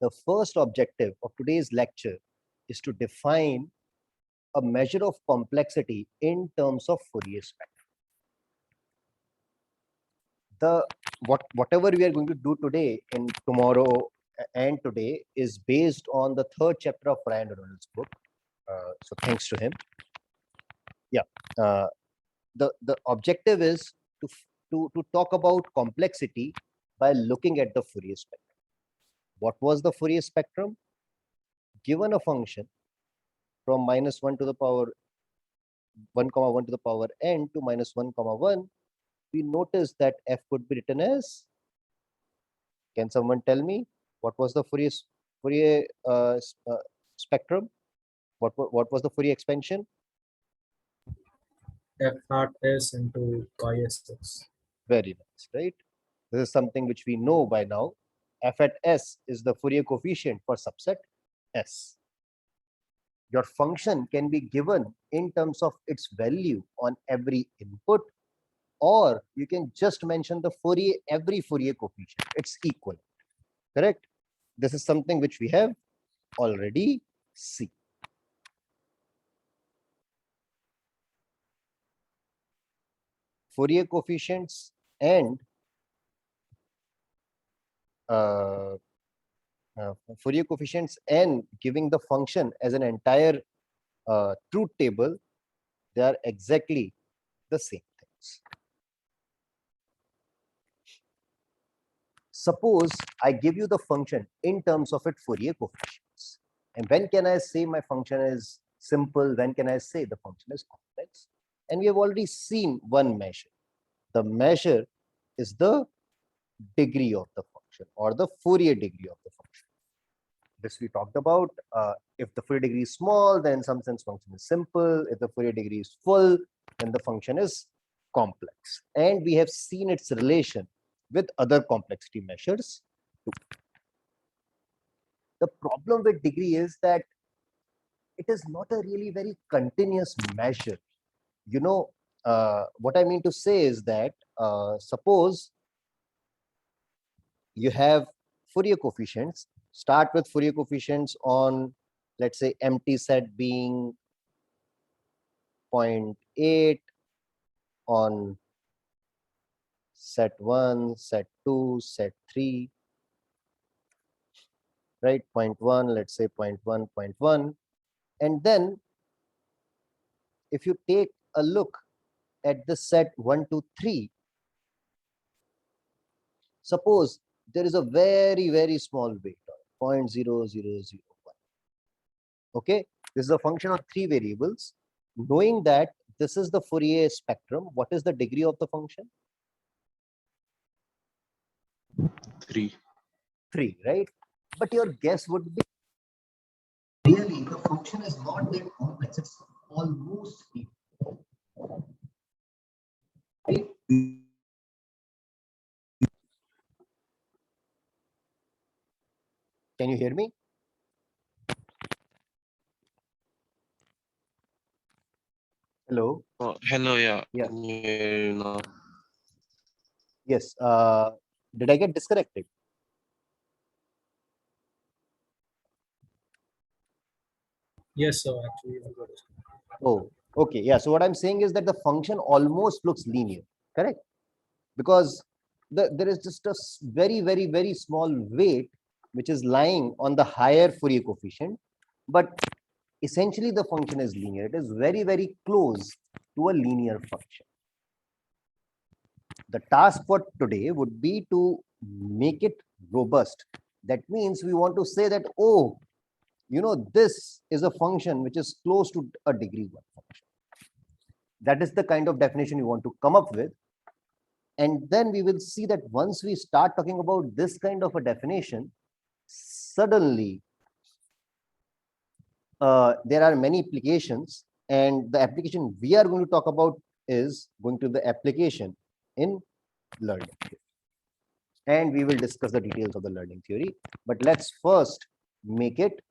The first objective of today's lecture is to define a measure of complexity in terms of Fourier spectrum. Whatever we are going to do today and tomorrow and today is based on the third chapter of Ryan Ronald's book. So thanks to him. Yeah. The objective is to talk about complexity by looking at the Fourier spectrum. What was the Fourier spectrum? Given a function from -1 to the power 1 comma 1 to the power n to -1 comma 1, we notice that f could be written as, can someone tell me what was the Fourier spectrum? What was the Fourier expansion? F hat s into chi sx. Very nice, right? This is something which we know by now. F at s is the Fourier coefficient for subset S. Your function can be given in terms of its value on every input, or you can just mention the every Fourier coefficient. It's equal, correct? This is something which we have already seen. Fourier coefficients and Fourier coefficients and giving the function as an entire truth table, they are exactly the same things. Suppose I give you the function in terms of its Fourier coefficients. And when can I say my function is simple? When can I say the function is complex? And we have already seen one measure. The measure is the degree of the function or the Fourier degree of the function. This we talked about. If the Fourier degree is small, then in some sense function is simple. If the Fourier degree is full, then the function is complex. And we have seen its relation with other complexity measures too. The problem with degree is that it is not a really very continuous measure. You know, what I mean to say is that suppose you have Fourier coefficients, start with Fourier coefficients on, let's say, empty set being 0.8, on set 1, set 2, set 3, right? 0.1, let's say 0.1, 0.1. And then if you take a look at the set 1, 2, 3, suppose there is a very, very small weight, 0.0001. Okay, this is a function of 3 variables. Knowing that this is the Fourier spectrum, what is the degree of the function? 3. 3, right? But your guess would be, really, the function is not that complex. It's almost equal. Right? Can you hear me? Hello? Hello, yeah. Yeah. Can you hear now? Yes. Did I get disconnected? Yes, sir. Actually, you got it. Oh, okay. Yeah. So what I'm saying is that the function almost looks linear, correct? Because there is just a very, very, very small weight which is lying on the higher Fourier coefficient, but essentially the function is linear. It is very, very close to a linear function. The task for today would be to make it robust. That means we want to say that, oh, you know, this is a function which is close to a degree 1 function. That is the kind of definition we want to come up with. And then we will see that once we start talking about this kind of a definition, suddenly there are many applications, and the application we are going to talk about is going to be the application in learning theory. And we will discuss the details of the learning theory, but let's first make it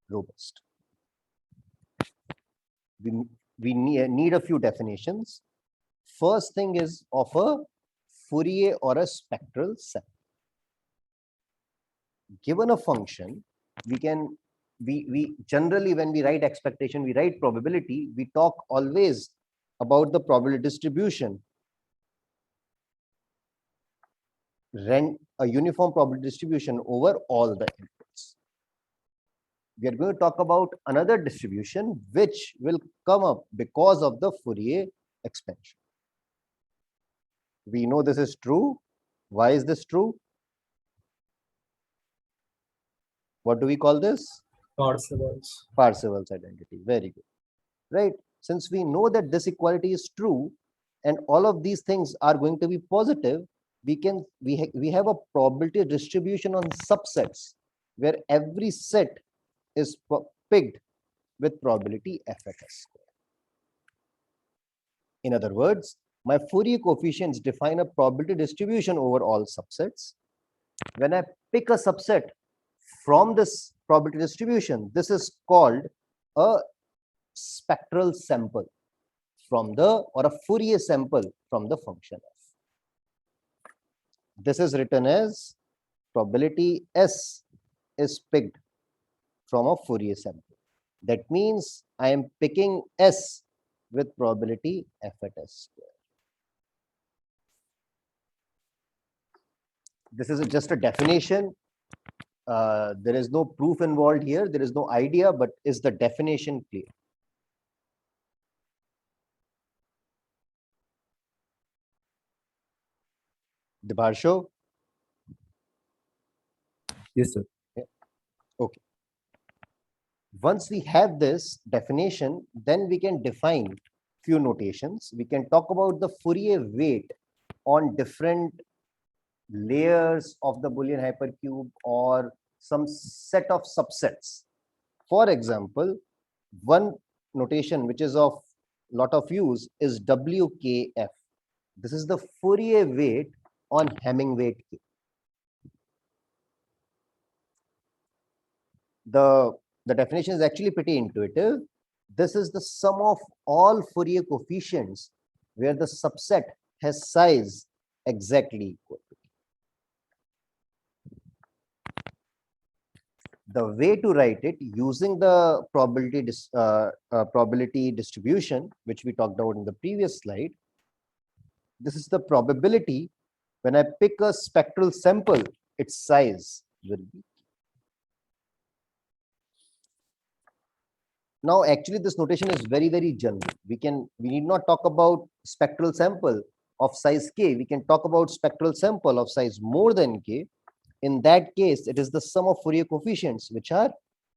robust. We need a few definitions. First thing is of a Fourier or a spectral set. given a function, we generally, when we write expectation, we write probability, we talk always about the probability distribution, a uniform probability distribution over all the inputs. We are going to talk about another distribution which will come up because of the Fourier expansion. We know this is true. Why is this true? What do we call this? Parseval's. Parseval's identity. Very good. Right? Since we know that this equality is true and all of these things are going to be positive, we have a probability distribution on subsets where every set is picked with probability f at s square. In other words, my Fourier coefficients define a probability distribution over all subsets. When I pick a subset from this probability distribution, this is called a spectral sample from the, or a Fourier sample from the function f. This is written as probability s is picked from a Fourier sample. That means I am picking s with probability f at s square. This is just a definition. There is no proof involved here. There is no idea, but is the definition clear? Dibharsho? Yes, sir. Okay. Once we have this definition, then we can define few notations. We can talk about the Fourier weight on different layers of the Boolean hypercube or some set of subsets. For example, one notation which is of lot of use is WKF. This is the Fourier weight on Hamming weight K. The definition is actually pretty intuitive. This is the sum of all Fourier coefficients where the subset has size exactly equal to K. The way to write it using the probability distribution, which we talked about in the previous slide, this is the probability when I pick a spectral sample, its size will be. Now, actually, this notation is very, very general. We need not talk about spectral sample of size k. We can talk about spectral sample of size more than k. In that case, it is the sum of Fourier coefficients which are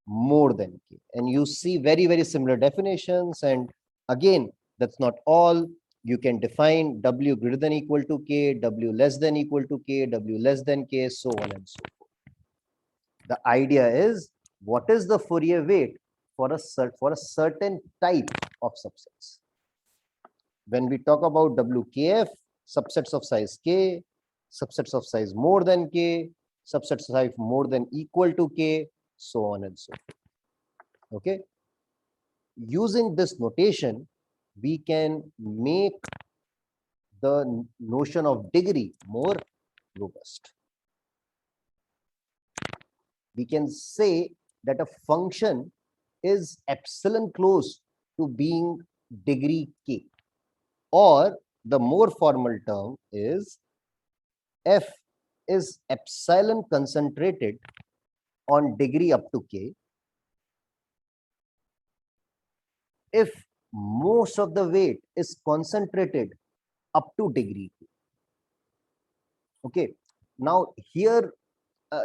more than k. And you see very, very similar definitions. And again, that's not all. You can define w greater than equal to k, w less than equal to k, w less than k, so on and so forth. The idea is, what is the Fourier weight for a certain type of subsets? When we talk about WKF, subsets of size k, subsets of size more than k, subsets of size more than equal to k, so on and so forth. Okay. Using this notation, we can make the notion of degree more robust. We can say that a function is epsilon close to being degree k, or the more formal term is f is epsilon concentrated on degree up to k if most of the weight is concentrated up to degree k. Okay, now here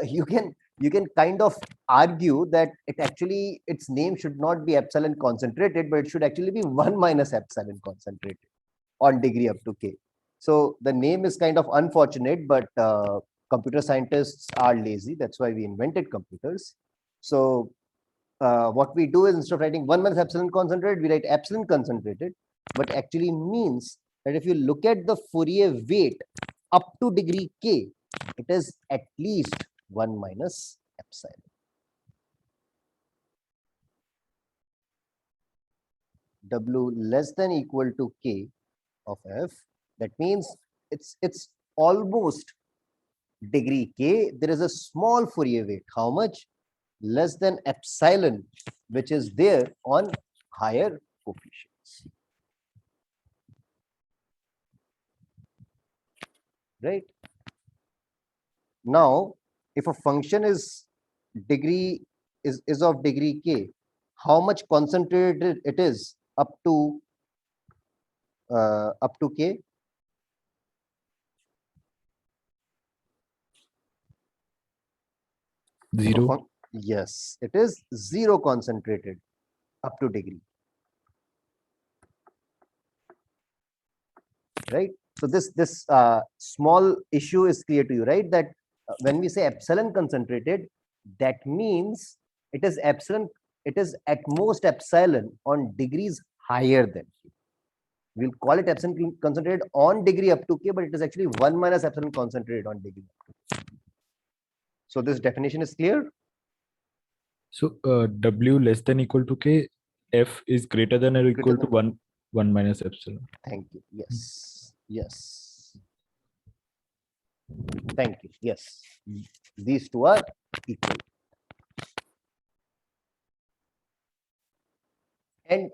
you can kind of argue that its name should not be epsilon concentrated, but it should actually be 1 minus epsilon concentrated on degree up to k. So the name is kind of unfortunate, but computer scientists are lazy. That's why we invented computers. So what we do is, instead of writing 1 minus epsilon concentrated, we write epsilon concentrated, but actually means that if you look at the Fourier weight up to degree k, it is at least 1 minus epsilon. W less than equal to k of f, that means it's almost degree k, there is a small Fourier weight. How much? Less than epsilon, which is there on higher coefficients. Right? Now, if a function is of degree k, how much concentrated it is up to k? Zero. Yes, it is 0 concentrated up to degree. Right? So this small issue is clear to you, right? That when we say epsilon concentrated, that means it is epsilon. It is at most epsilon on degrees higher than k. We'll call it epsilon concentrated on degree up to k, but it is actually 1 minus epsilon concentrated on degree up to k. So this definition is clear. So W less than equal to K, F is greater than or equal to than- 1 minus epsilon. Thank you. Yes. Yes. Thank you. Yes. These two are equal. And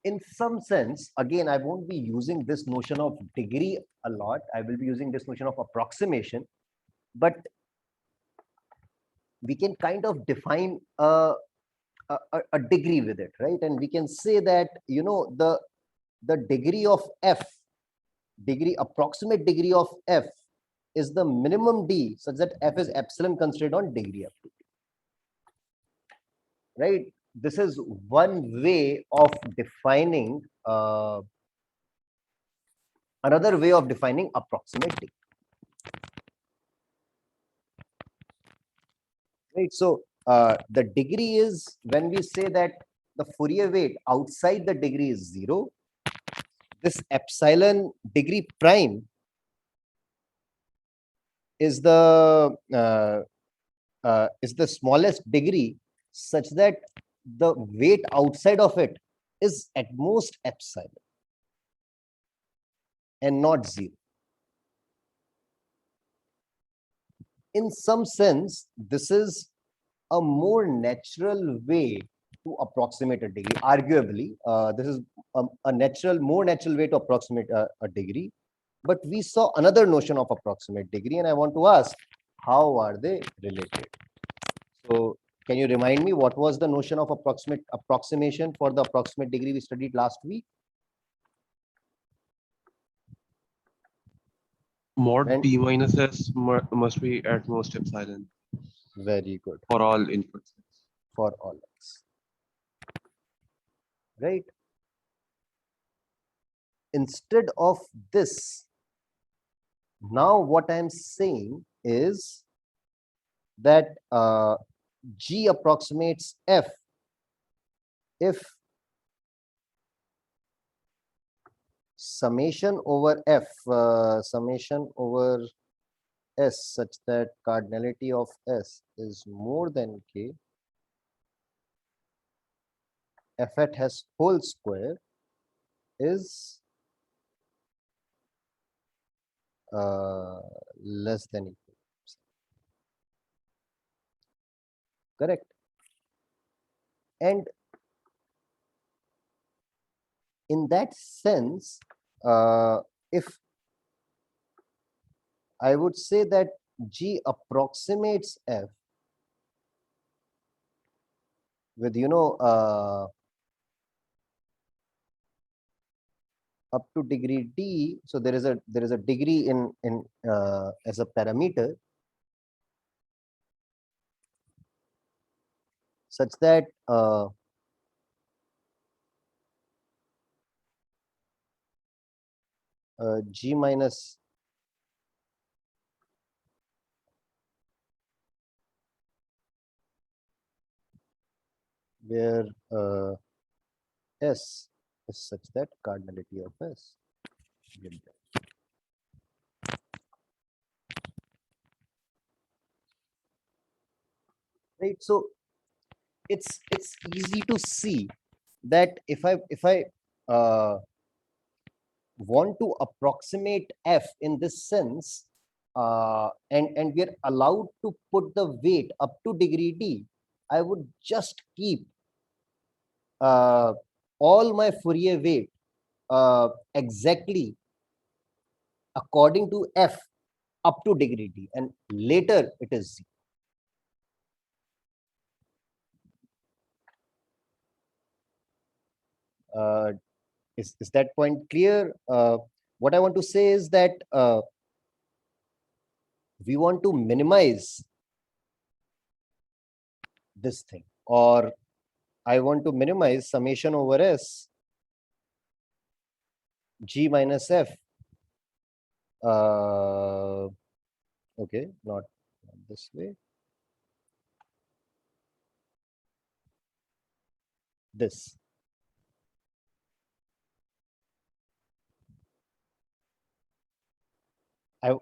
in some sense, again, I won't be using this notion of degree a lot. I will be using this notion of approximation, but we can kind of define a degree with it, right? And we can say that, you know, the degree of f, approximate degree of f is the minimum d such that f is epsilon constrained on degree up to, right? This is one way of defining another way of defining approximate degree. Right. So the degree is when we say that the Fourier weight outside the degree is 0. This epsilon degree prime is the smallest degree such that the weight outside of it is at most epsilon and not 0. In some sense, this is a more natural way to approximate a degree. Arguably, this is a more natural way to approximate a degree. But we saw another notion of approximate degree, and I want to ask, how are they related? So, can you remind me what was the notion of approximation for the approximate degree we studied last week? Mod And- p minus s must be at most epsilon Very good. for all inputs. For all x. Right? Instead of this, now what I'm saying is that G approximates F if summation over F, summation over S such that cardinality of S is more than K, F at S whole square is less than equal. Correct. And in that sense, if I would say that G approximates F with, you know, up to degree d, so there is a degree in as a parameter such that G minus where S is such that cardinality of S. Right. So it's easy to see that if I want to approximate F in this sense, and we are allowed to put the weight up to degree d, I would just keep all my Fourier weight exactly according to f up to degree d, and later it is z. Is that point clear? What I want to say is that we want to minimize this thing, or I want to minimize summation over s g minus f. Okay, not this way. This.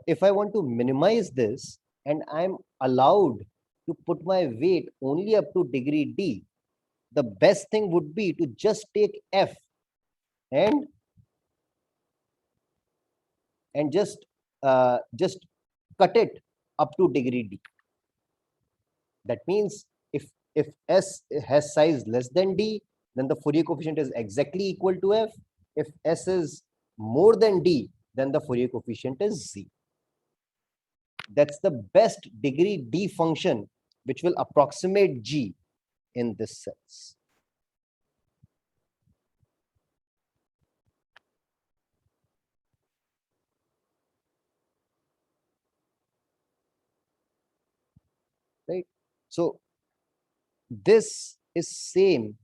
If I want to minimize this and I'm allowed to put my weight only up to degree d, the best thing would be to just take f and just cut it up to degree d. That means if s has size less than d, then the Fourier coefficient is exactly equal to f. If s is more than d, then the Fourier coefficient is z. That's the best degree d function which will approximate g in this sense. Right? So this is same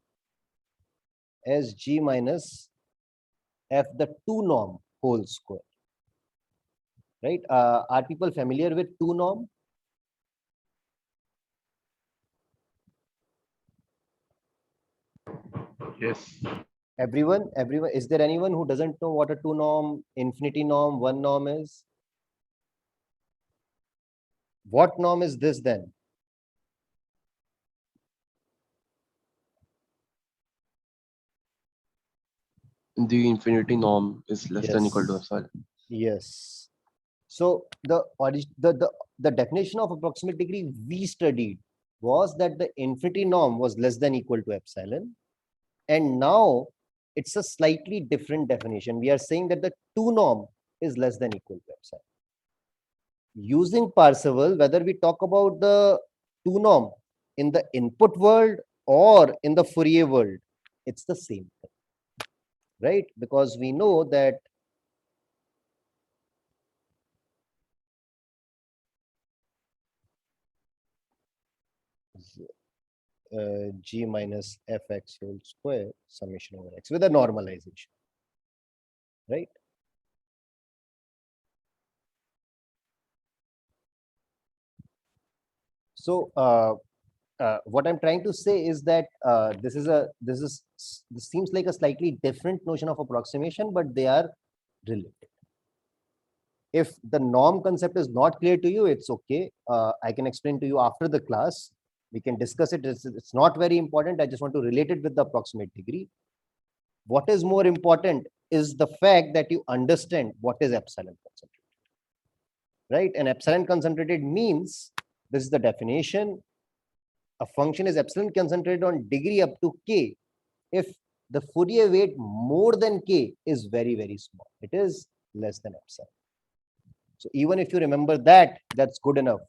as g minus f the 2 norm whole square. Right? Are people familiar with 2 norm? Yes. Everyone, is there anyone who doesn't know what a 2 norm, infinity norm, 1 norm is? What norm is this then? The infinity norm is less than equal to Yes. epsilon. Yes. So the definition of approximate degree we studied was that the infinity norm was less than equal to epsilon, and now it's a slightly different definition. We are saying that the 2 norm is less than equal to epsilon. Using Parseval, whether we talk about the 2 norm in the input world or in the Fourier world, it's the same thing, right? Because we know that g minus fx whole square summation over x with a normalization, right? So what I'm trying to say is that this seems like a slightly different notion of approximation, but they are related. If the norm concept is not clear to you, it's okay. I can explain to you after the class. We can discuss it. It's not very important. I just want to relate it with the approximate degree. What is more important is the fact that you understand what is epsilon concentrated, right? And epsilon concentrated means, this is the definition, a function is epsilon concentrated on degree up to k if the Fourier weight more than k is very, very small. It is less than epsilon. So even if you remember that, that's good enough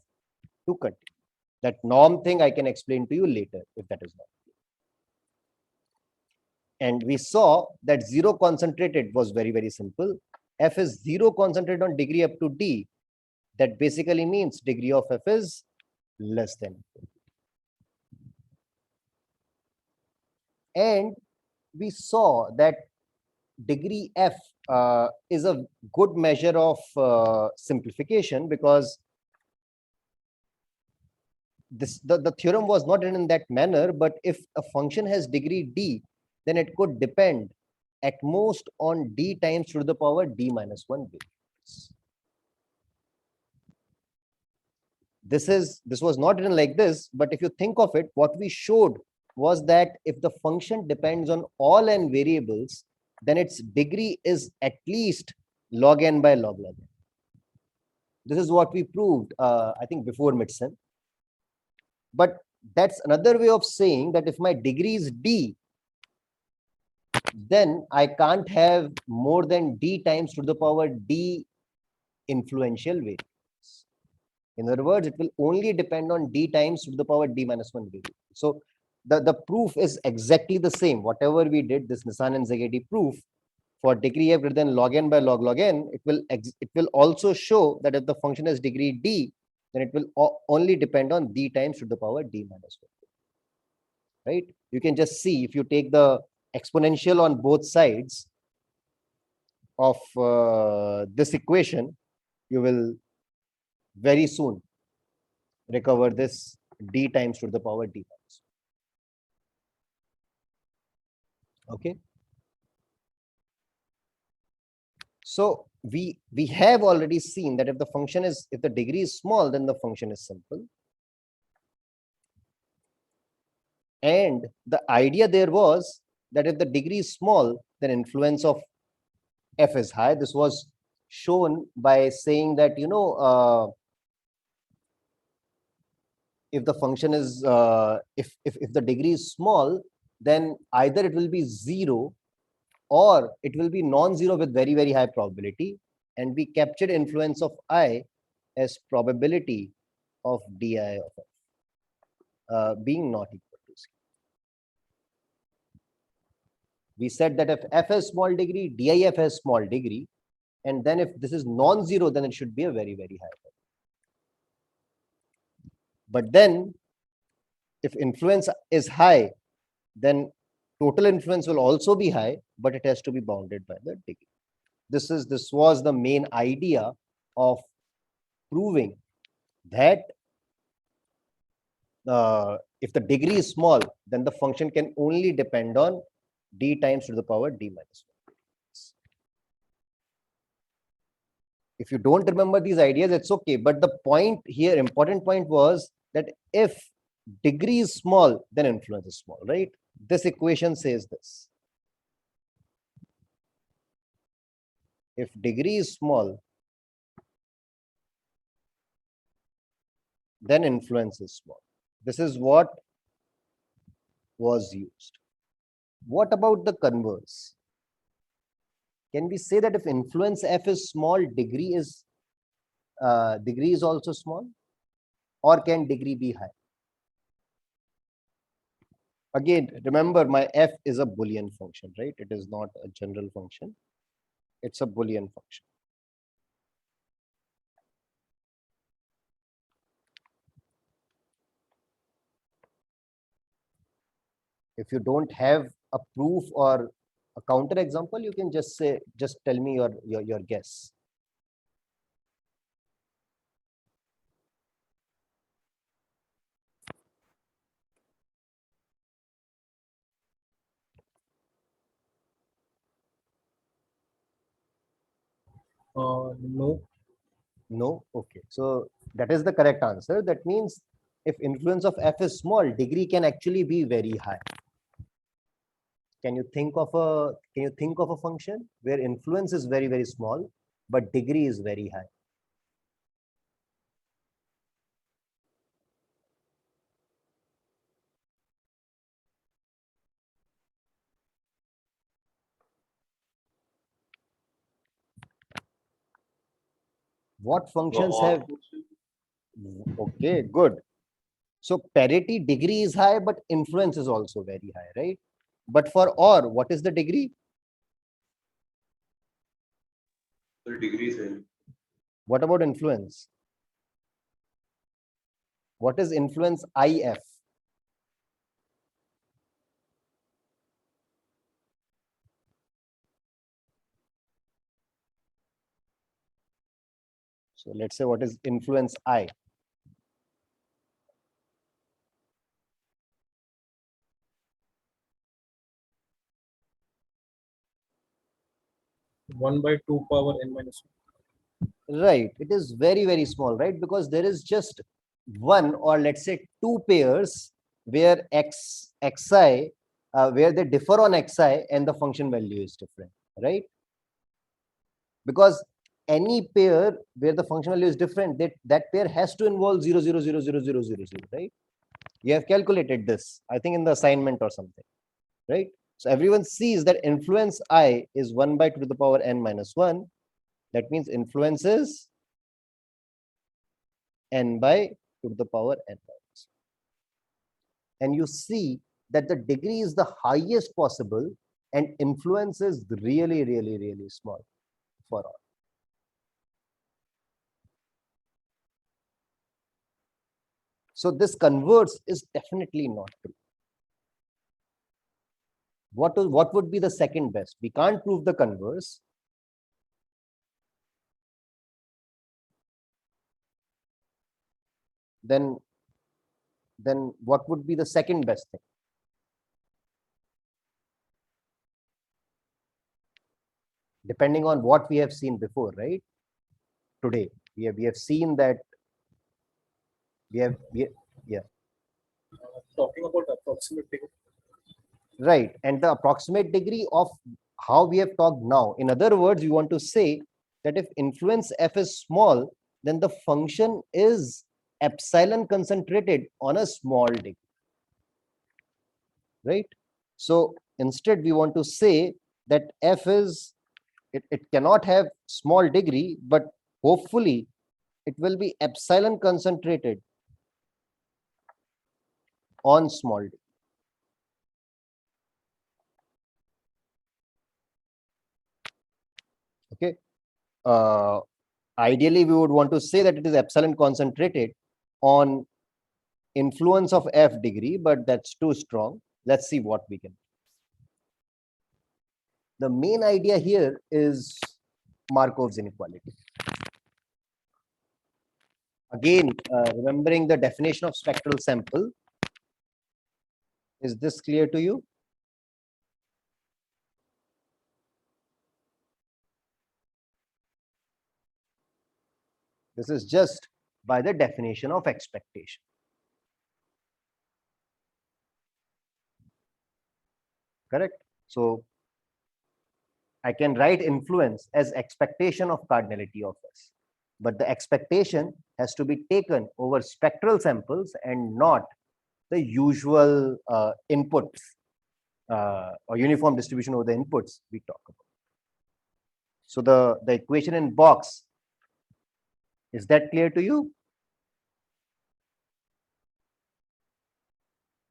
to continue. That norm thing I can explain to you later if that is not clear. And we saw that 0 concentrated was very, very simple. F is 0 concentrated on degree up to d. That basically means degree of f is less than. And we saw that degree f is a good measure of simplification, because the theorem was not written in that manner, but if a function has degree d, then it could depend at most on d times to the power d minus 1 variables. This was not written like this, but if you think of it, what we showed was that if the function depends on all n variables, then its degree is at least log n by log n. This is what we proved, I think, before midsen. But that's another way of saying that if my degree is d, then I can't have more than d times to the power d influential variables. In other words, it will only depend on d times to the power d minus 1 variable. So the proof is exactly the same. Whatever we did, this Nissan and Szegedy proof, for degree f greater than log n by log n, it will also show that if the function has degree d, then it will only depend on d times to the power d minus 1. Right? You can just see, if you take the exponential on both sides of this equation, you will very soon recover this d times to the power d minus 1. Okay. So we have already seen that if the degree is small, then the function is simple. And the idea there was that if the degree is small, then influence of f is high. This was shown by saying that, if the function is, if the degree is small, then either it will be 0 or it will be non-zero with very, very high probability. And we captured influence of I as probability of di of f being not equal to 0. We said that if f has small degree, DIF has small degree, and then if this is non-zero, then it should be a very, very high value. But then if influence is high, then total influence will also be high, but it has to be bounded by the degree. This was the main idea of proving that if the degree is small, then the function can only depend on d times to the power d minus 1. If you don't remember these ideas, it's okay. But the point here, important point, was that if degree is small, then influence is small, right? This equation says this. If degree is small, then influence is small. This is what was used. What about the converse? Can we say that if influence f is small, degree is also small? Or can degree be high? Again, remember, my f is a Boolean function, right? It is not a general function. It's a Boolean function. If you don't have a proof or a counter example, you can just tell me your guess. No. No? Okay. So that is the correct answer. That means if influence of f is small, degree can actually be very high. Can you think of a function where influence is very, very small, but degree is very high? What functions have? Okay, good. So parity degree is high, but influence is also very high, right? But for OR, what is the degree? The degree is high. What about influence? What is influence IF? So let's say, what is influence I? One by 2 power n minus 1. Right. It is very, very small, right? Because there is just one, or let's say two pairs where xi, where they differ on xi and the function value is different, right? Because any pair where the function value is different, that pair has to involve 0, 0, 0, 0, 0, 0, 0, right? You have calculated this, I think, in the assignment or something, right? So everyone sees that influence I is 1 by 2 to the power n minus 1. That means influence is n by 2 to the power n minus 1. And you see that the degree is the highest possible and influence is really, really, really small for all. So this converse is definitely not true. What would be the second best? We can't prove the converse. Then what would be the second best thing? Depending on what we have seen before, right? Today, we have seen that Talking about approximate degree. right, and the approximate degree of how we have talked now. In other words, you want to say that if influence f is small, then the function is epsilon concentrated on a small degree, right? So instead, we want to say that f is, it cannot have small degree, but hopefully it will be epsilon concentrated on small degree. Okay. Ideally, we would want to say that it is epsilon concentrated on influence of f degree, but that's too strong. Let's see what we can. The main idea here is Markov's inequality. Again, remembering the definition of spectral sample. Is this clear to you? This is just by the definition of expectation. Correct? So I can write influence as expectation of cardinality of S, but the expectation has to be taken over spectral samples and not the usual inputs or uniform distribution over the inputs we talk about. So the equation in box, is that clear to you?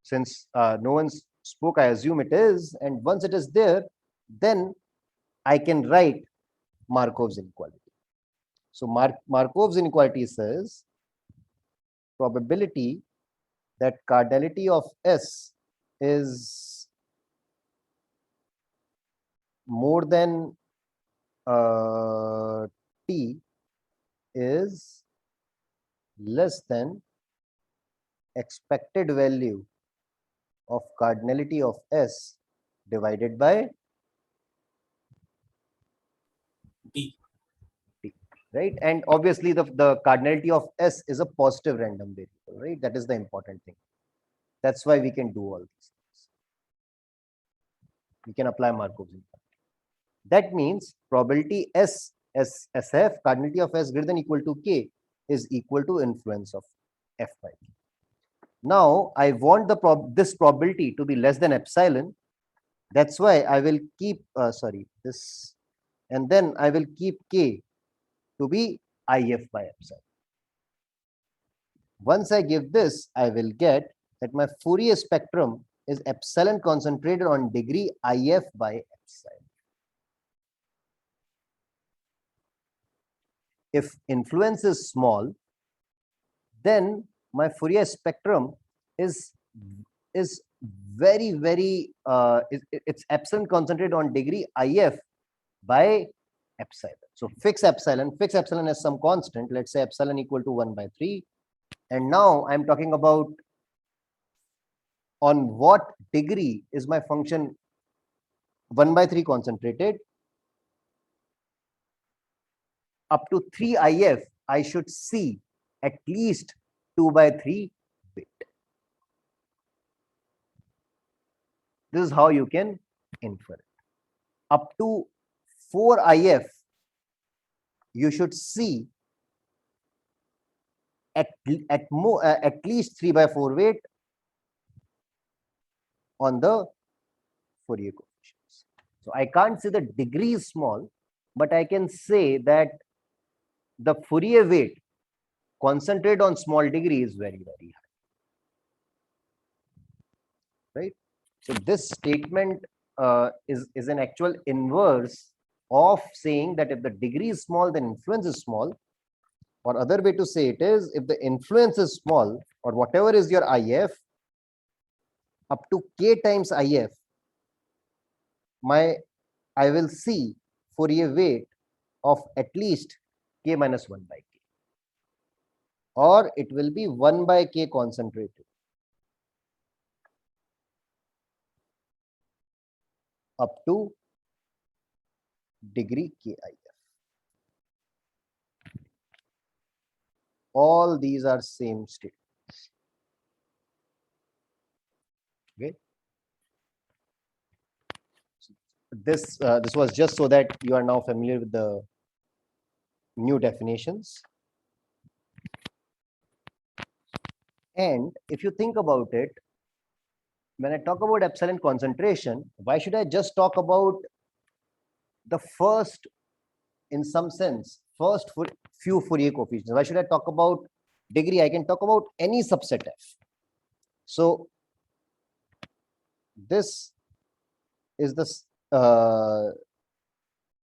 Since no one spoke, I assume it is. And once it is there, then I can write Markov's inequality. So Markov's inequality says probability that cardinality of S is more than T is less than expected value of cardinality of S divided by D. right? And obviously the cardinality of S is a positive random variable, right? That is the important thing. That's why we can do all these things. We can apply Markov's inequality. That means probability SF, cardinality of S greater than equal to K, is equal to influence of F by K. Now I want this probability to be less than epsilon. That's why I will keep this, and then I will keep K to be IF by epsilon. Once I give this, I will get that my Fourier spectrum is epsilon concentrated on degree IF by epsilon. If influence is small, then my Fourier spectrum is very, very it's epsilon concentrated on degree IF by epsilon. So fix epsilon as some constant. Let's say epsilon equal to 1 by 3. And now I'm talking about on what degree is my function 1 by 3 concentrated. Up to 3 IF, I should see at least 2 by 3 bit. This is how you can infer it. Up to 4 IF, you should see at least 3/4 weight on the Fourier coefficients. So I can't say the degree is small, but I can say that the Fourier weight concentrated on small degree is very, very high, right? So this statement is an actual inverse of saying that if the degree is small, then influence is small. Or other way to say it is, if the influence is small, or whatever is your IF, up to k times IF, I will see Fourier weight of at least k minus 1 by k, or it will be 1 by k concentrated up to degree kif. All these are same statements. Okay. This was just so that you are now familiar with the new definitions. And if you think about it, when I talk about epsilon concentration, why should I just talk about the first, in some sense, first few Fourier coefficients? Why should I talk about degree? I can talk about any subset F. So this is the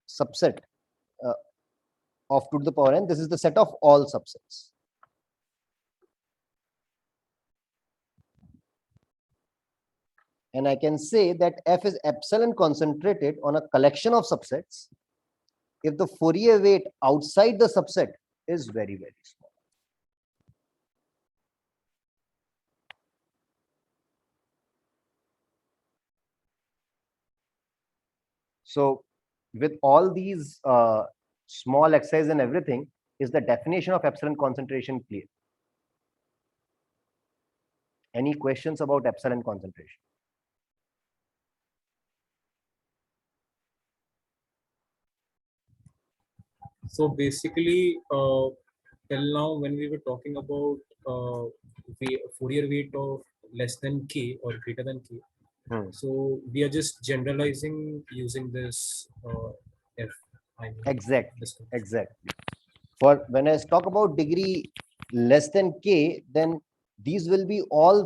subset of 2 to the power n. This is the set of all subsets. And I can say that F is epsilon concentrated on a collection of subsets if the Fourier weight outside the subset is very, very small. So with all these small exercises and everything, is the definition of epsilon concentration clear? Any questions about epsilon concentration? So basically, till now, when we were talking about Fourier weight of less than k or greater than k, so we are just generalizing using this f. I mean, Exactly. this one. Exactly. For when I talk about degree less than k, then these will be all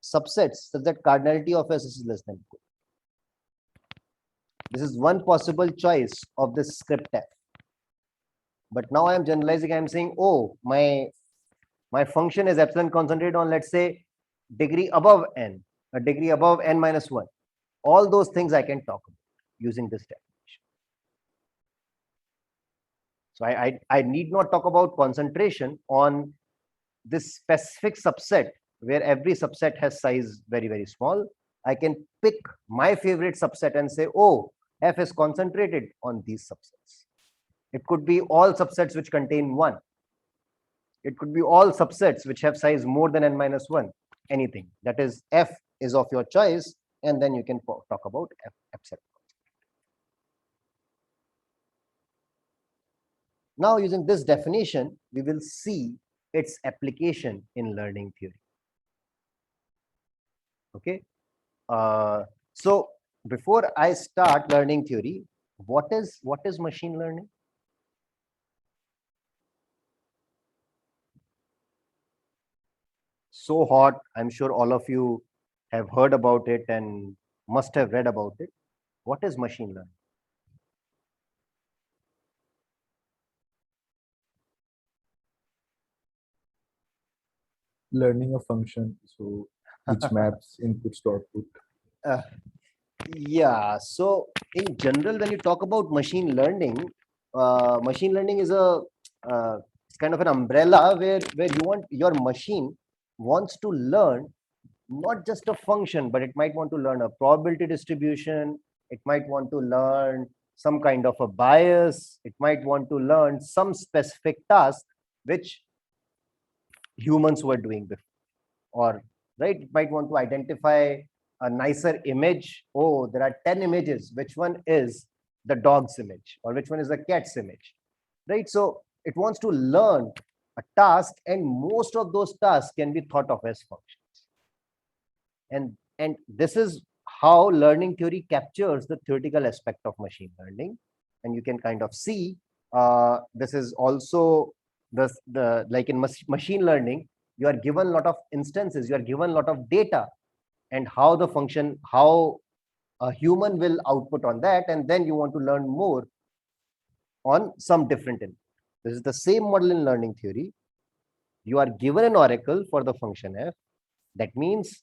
subsets such that cardinality of S is less than k. This is one possible choice of this script F. But now I am generalizing. I am saying, oh, my function is epsilon concentrated on, let's say, degree above n, a degree above n minus 1. All those things I can talk about using this definition. So I need not talk about concentration on this specific subset where every subset has size very, very small. I can pick my favorite subset and say, oh, F is concentrated on these subsets. It could be all subsets which contain 1. It could be all subsets which have size more than n minus 1, anything. That is, F is of your choice, and then you can talk about F epsilon. Now, using this definition, we will see its application in learning theory. Okay. So before I start learning theory, what is machine learning? So hot. I'm sure all of you have heard about it and must have read about it. What is machine learning? Learning a function, so which maps inputs to output. Yeah. So in general, when you talk about machine learning is a it's kind of an umbrella where you want your machine wants to learn not just a function, but it might want to learn a probability distribution. It might want to learn some kind of a bias. It might want to learn some specific task which humans were doing before, or right, it might want to identify a nicer image. Oh, there are 10 images, which one is the dog's image, or which one is the cat's image? right? So it wants to learn a task, and most of those tasks can be thought of as functions. And this is how learning theory captures the theoretical aspect of machine learning. And you can kind of see this is also the like in machine learning, you are given a lot of instances, you are given a lot of data, and how the function, how a human will output on that, and then you want to learn more on some different input. This is the same model in learning theory. You are given an oracle for the function f. That means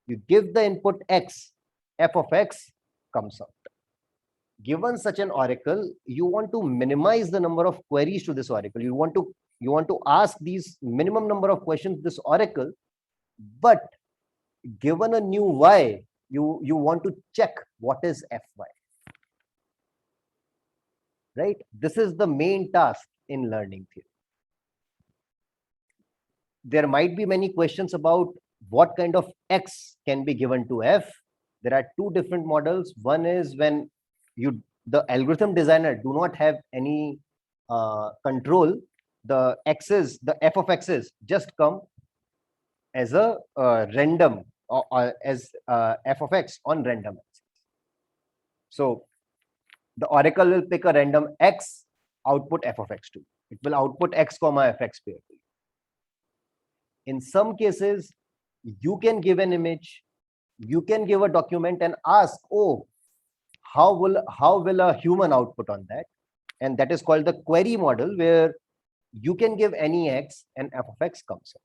you give the input x, f of x comes out. Given such an oracle, you want to minimize the number of queries to this oracle. You want to ask these minimum number of questions to this oracle, but given a new y, you want to check what is fy. Right? This is the main task in learning theory. There might be many questions about what kind of x can be given to f. There are two different models. One is when the algorithm designer do not have any control. The x's, the f of x's just come as a random or as f of x on random axis. So the oracle will pick a random x, output f of x2. It will output x comma fx pair. In some cases, you can give an image, you can give a document and ask, oh, how will a human output on that? And that is called the query model, where you can give any x and f of x comes out.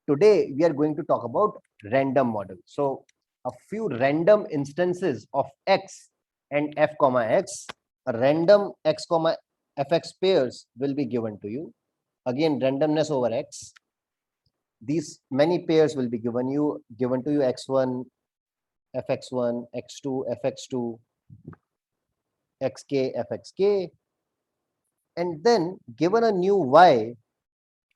Today, we are going to talk about random model. So a few random instances of x and f comma x, a random x comma fx pairs will be given to you. Again, randomness over x. These many pairs will be given to you x1, fx1, x2, fx2, xk, fxk. And then given a new y,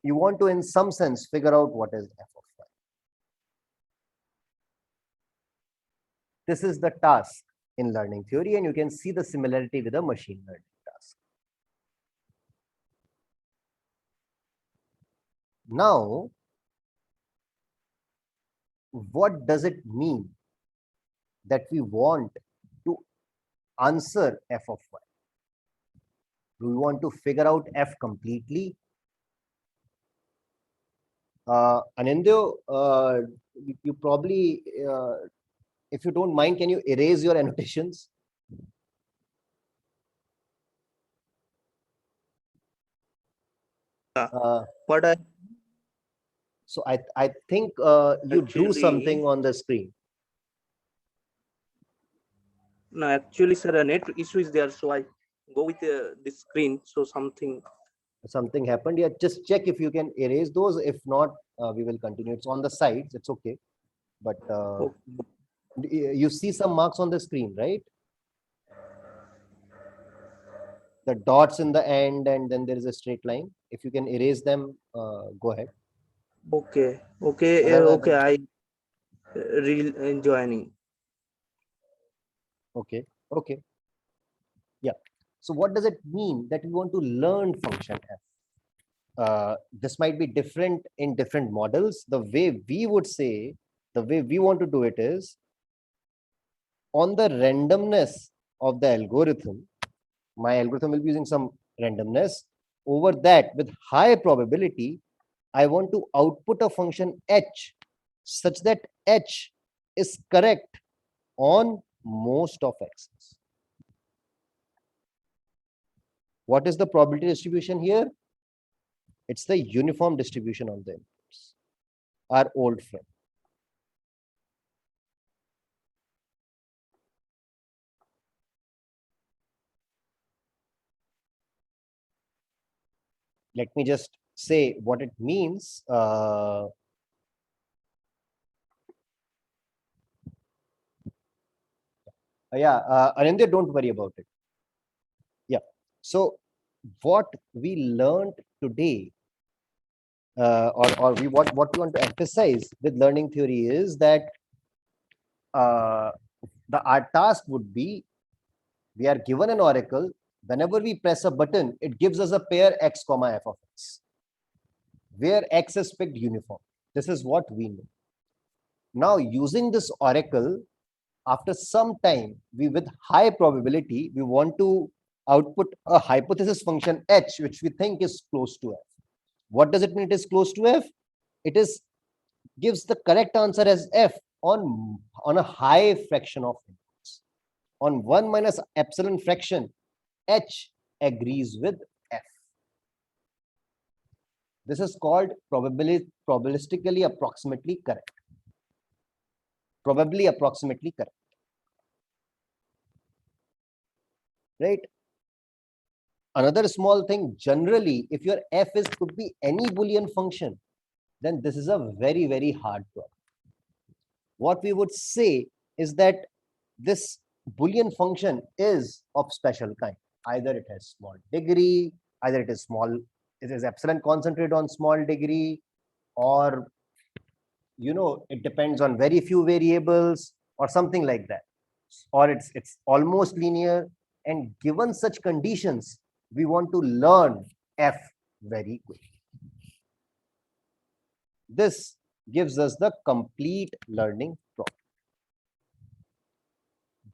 you want to in some sense figure out what is f of y. This is the task in learning theory, and you can see the similarity with a machine learning task. Now, what does it mean that we want to answer f of y? Do we want to figure out f completely? Anindya, you probably, if you don't mind, can you erase your annotations? What I So I think you drew Actually- something on the screen. no, actually, sir, a net issue is there, so I go with the screen. So Something happened. Yeah, just check if you can erase those. If not, we will continue. It's on the sides. It's okay. But you see some marks on the screen, right? The dots in the end, and then there is a straight line. If you can erase them, go ahead. okay, Otherwise- okay. I joining. Okay. Okay. Yeah. So what does it mean that we want to learn function f? This might be different in different models. The way we would say, the way we want to do it is on the randomness of the algorithm. My algorithm will be using some randomness. Over that, with high probability, I want to output a function h such that h is correct on most of x's. What is the probability distribution here? It's the uniform distribution of the inputs, our old friend. Let me just say what it means. Anindya, don't worry about it. Yeah. So what we learned today, or what we want to emphasize with learning theory is that our task would be, we are given an oracle, Whenever we press a button, it gives us a pair x comma f of x, where x is picked uniform. This is what we know. Now, using this oracle, after some time, we with high probability, we want to output a hypothesis function h, which we think is close to f. What does it mean it is close to f? It is gives the correct answer as f on a high fraction of inputs. On 1 minus epsilon fraction, h agrees with f. This is called probabilistically approximately correct. Probably approximately correct. Right? Another small thing, generally, if your f is could be any Boolean function, then this is a very, very hard problem. What we would say is that this Boolean function is of special kind. Either it has small degree, either it is epsilon concentrated on small degree, or it depends on very few variables or something like that, or it's almost linear. And given such conditions, we want to learn f very quickly. This gives us the complete learning problem.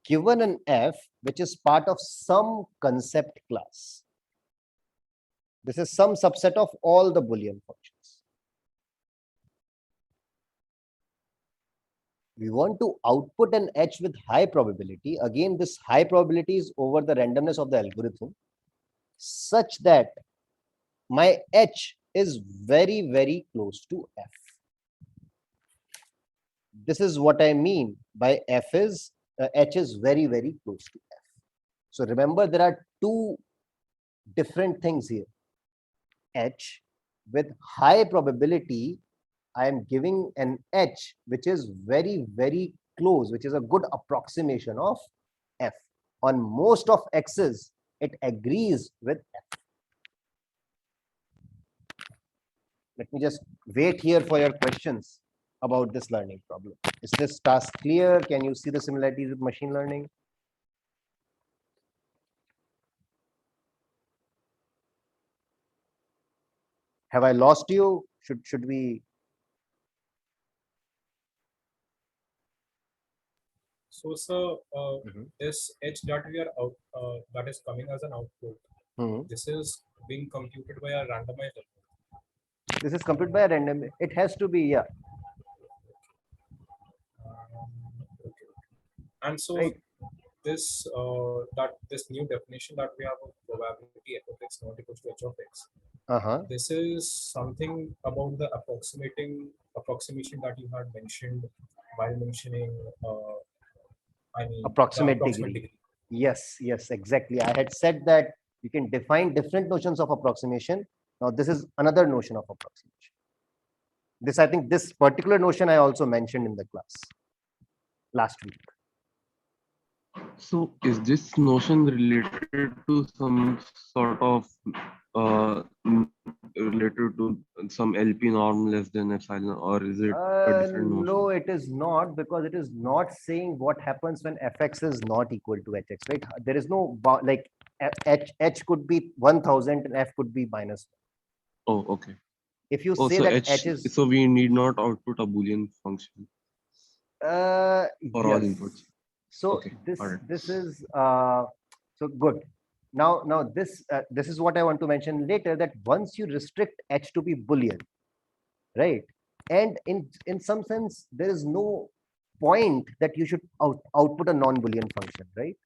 Given an f which is part of some concept class, this is some subset of all the Boolean functions. We want to output an h with high probability. Again, this high probability is over the randomness of the algorithm, such that my h is very, very close to f. This is what I mean by f is h is very, very close to f. So remember, there are two different things here. H with high probability, I am giving an h which is very, very close, which is a good approximation of f. On most of x's, it agrees with f. Let me just wait here for your questions about this learning problem. Is this task clear? Can you see the similarities with machine learning? Have I lost you? Should we? So, sir, Mhm. this h that we are that is coming as an output, Mhm. this is being computed by a randomizer. This is computed by a random. It has to be, yeah. Okay. And so Right. this this new definition that we have of probability f of x not equals to h of x. This is something about the approximation that you had mentioned while mentioning I mean the Approximate approximate degree. degree. Yes, yes, exactly. I had said that you can define different notions of approximation. Now, this is another notion of approximation. This, I think, this particular notion I also mentioned in the class last week. So is this notion related to some sort of related to some LP norm less than epsilon, or is it a different No, notion? it is not, because it is not saying what happens when fx is not equal to hx, right? There is no like h could be 1000 and f could be minus. Oh, okay. If you Oh, say so that H, h is so we need not output a Boolean function for all yes. inputs. So Okay, all right. this is so good. Now this is what I want to mention later, that once you restrict h to be Boolean, right? And in some sense, there is no point that you should output a non-Boolean function, right?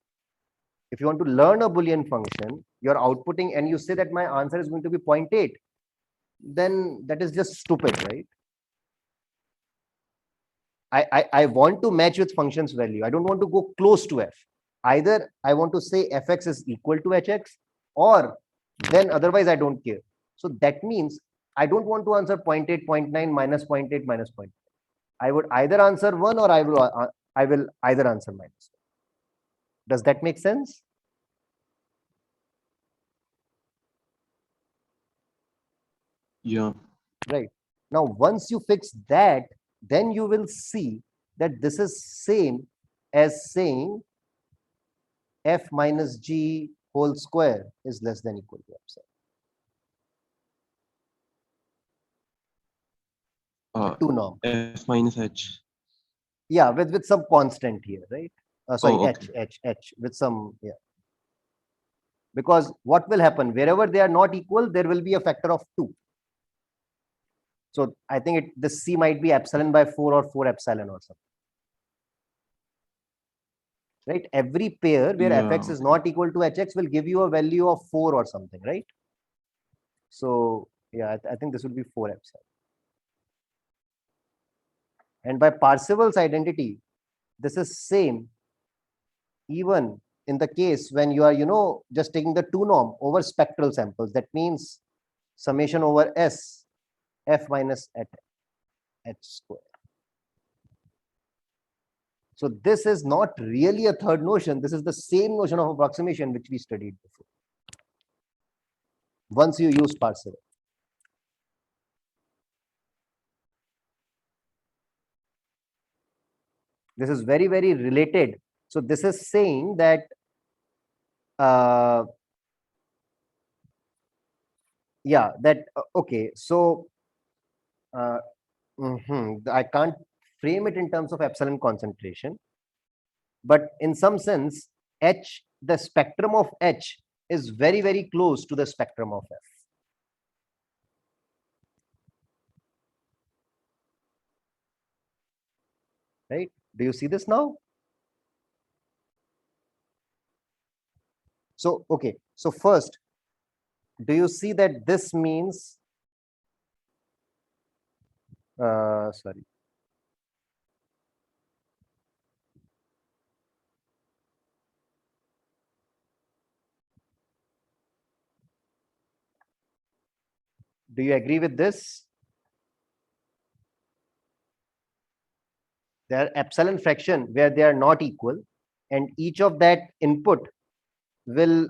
If you want to learn a Boolean function, you're outputting, and you say that my answer is going to be 0.8, then that is just stupid, right? I want to match with function's value. I don't want to go close to f. Either I want to say fx is equal to hx, or then otherwise I don't care. So that means I don't want to answer 0.8, 0.9, minus 0.8, minus 0.8. I would either answer 1, or I will either answer minus 1. Does that make sense? Yeah. Right. Now, once you fix that, then you will see that this is same as saying f minus g whole square is less than equal to epsilon. Two norm. F minus H. Yeah, with some constant here, right? Sorry, Oh, okay. H with some, yeah. Because what will happen, wherever they are not equal, there will be a factor of 2. So I think this C might be epsilon by 4 or 4 epsilon or something. Right? Every pair where Yeah, fx is not equal to hx will give you a value of 4 or something, right? So yeah, I think this will be 4 epsilon. And by Parseval's identity, this is same even in the case when you are, just taking the 2 norm over spectral samples. That means summation over S, F minus H square. So this is not really a third notion. This is the same notion of approximation which we studied before. Once you use Parseval. This is very, very related. So this is saying that yeah, that okay. So I can't frame it in terms of epsilon concentration, but in some sense, H, the spectrum of H is very, very close to the spectrum of F. Right? Do you see this now? So, okay. So first, do you see that this means, sorry. Do you agree with this? There are epsilon fraction where they are not equal, and each of that input will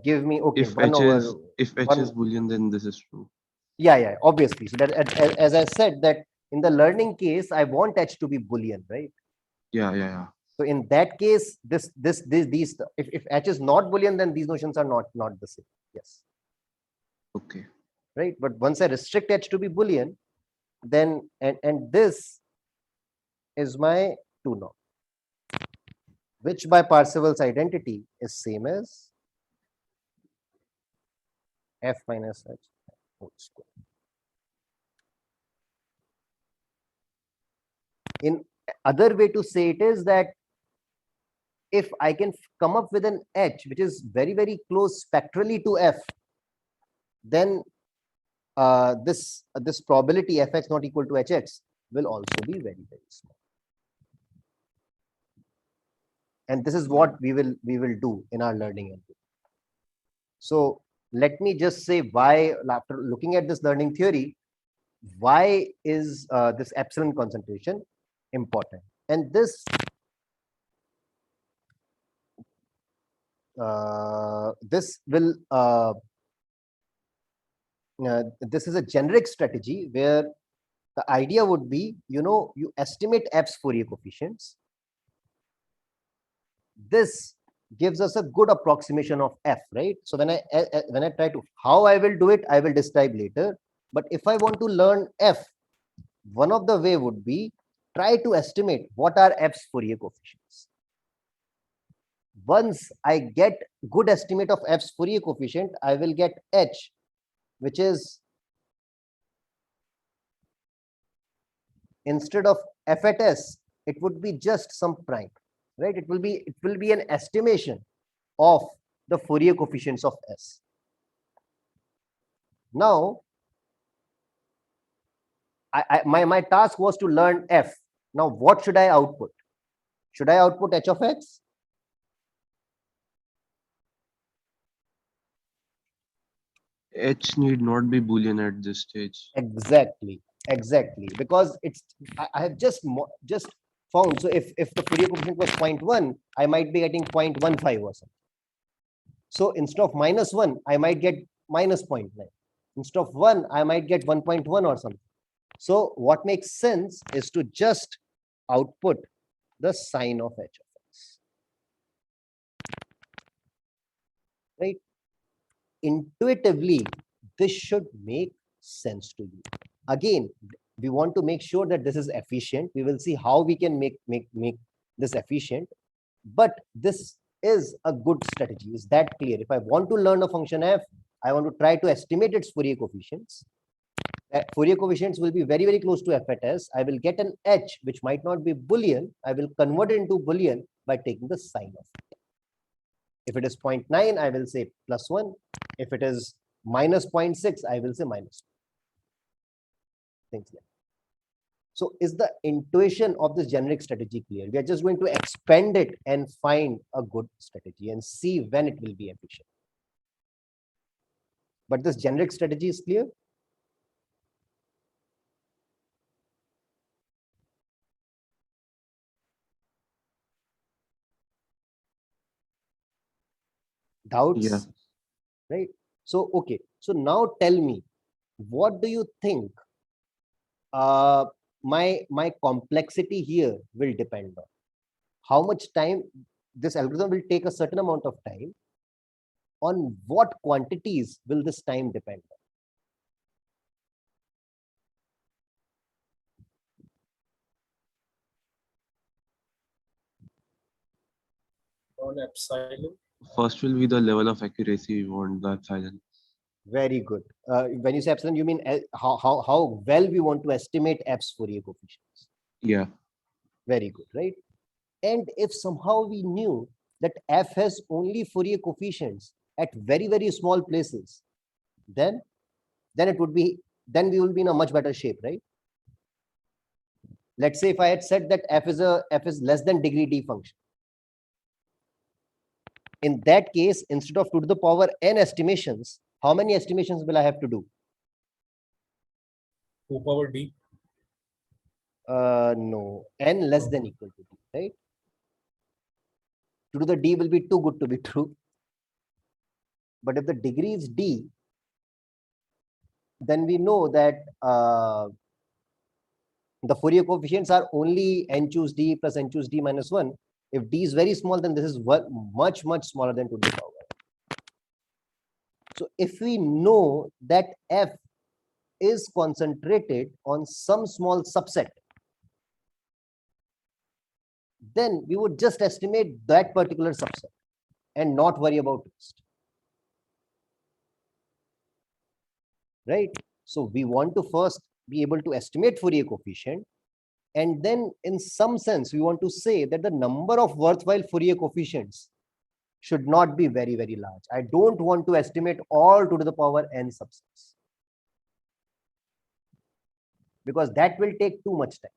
give me, okay, if 1 H over is if H 1. is Boolean, then this is true. Yeah, obviously. So that as I said, that in the learning case, I want H to be Boolean, right? Yeah. So in that case, these if H is not Boolean, then these notions are not the same. Yes. Okay. Right. But once I restrict H to be Boolean, then and this is my 2 norm, which by Parseval's identity is same as F minus H whole square. In other way to say it is that if I can come up with an H which is very, very close spectrally to F, then this probability Fx not equal to Hx will also be very, very small. And this is what we will do in our learning algorithm. So let me just say why, after looking at this learning theory, why is this epsilon concentration important? And this will this is a generic strategy where the idea would be, you estimate F's Fourier coefficients. This gives us a good approximation of F, right? So when I try to, how I will do it, I will describe later. But if I want to learn F, one of the way would be try to estimate what are F's Fourier coefficients. Once I get good estimate of F's Fourier coefficient, I will get H, which is, instead of F at S, it would be just some prime, right? It will be an estimation of the Fourier coefficients of S. Now, my task was to learn F. Now, what should I output? Should I output H of X? H need not be Boolean at this stage. Exactly, because I have just found. So if the Fourier coefficient was 0.1, I might be getting 0.15 or something. So instead of -1, I might get -0.9. Instead of 1, I might get 1.1 or something. So what makes sense is to just output the sign of H of X. right? Intuitively, this should make sense to you. Again, we want to make sure that this is efficient. We will see how we can make this efficient, but this is a good strategy. Is that clear? If I want to learn a function f, I want to try to estimate its Fourier coefficients. Fourier coefficients will be very, very close to f at s. I will get an h, which might not be Boolean. I will convert it into Boolean by taking the sign of it. If it is 0.9, I will say +1. If it is minus 0.6, I will say -2. Things like that. So is the intuition of this generic strategy clear? We are just going to expand it and find a good strategy and see when it will be efficient. But this generic strategy is clear? Doubts? Yeah. Right? So, okay. So now tell me, what do you think my complexity here will depend on? How much time this algorithm will take, a certain amount of time. On what quantities will this time depend On epsilon. First will be the level of accuracy we want the epsilon. Very good. When you say epsilon, you mean how well we want to estimate f's Fourier coefficients. Yeah. Very good, right? And if somehow we knew that f has only Fourier coefficients at very, very small places, then it would be, then we will be in a much better shape, right? Let's say if I had said that f is less than degree d function. In that case, instead of 2 to the power n estimations, how many estimations will I have to do? 2 power d. No, n less than equal to d, right? 2 to the d will be too good to be true. But if the degree is d, then we know that the Fourier coefficients are only n choose d plus n choose d minus 1. If d is very small, then this is much, much smaller than 2 to the power. So if we know that f is concentrated on some small subset, then we would just estimate that particular subset and not worry about rest. Right? So we want to first be able to estimate Fourier coefficient, and then in some sense we want to say that the number of worthwhile Fourier coefficients should not be very, very large. I don't want to estimate all 2 to the power n subsets, because that will take too much time.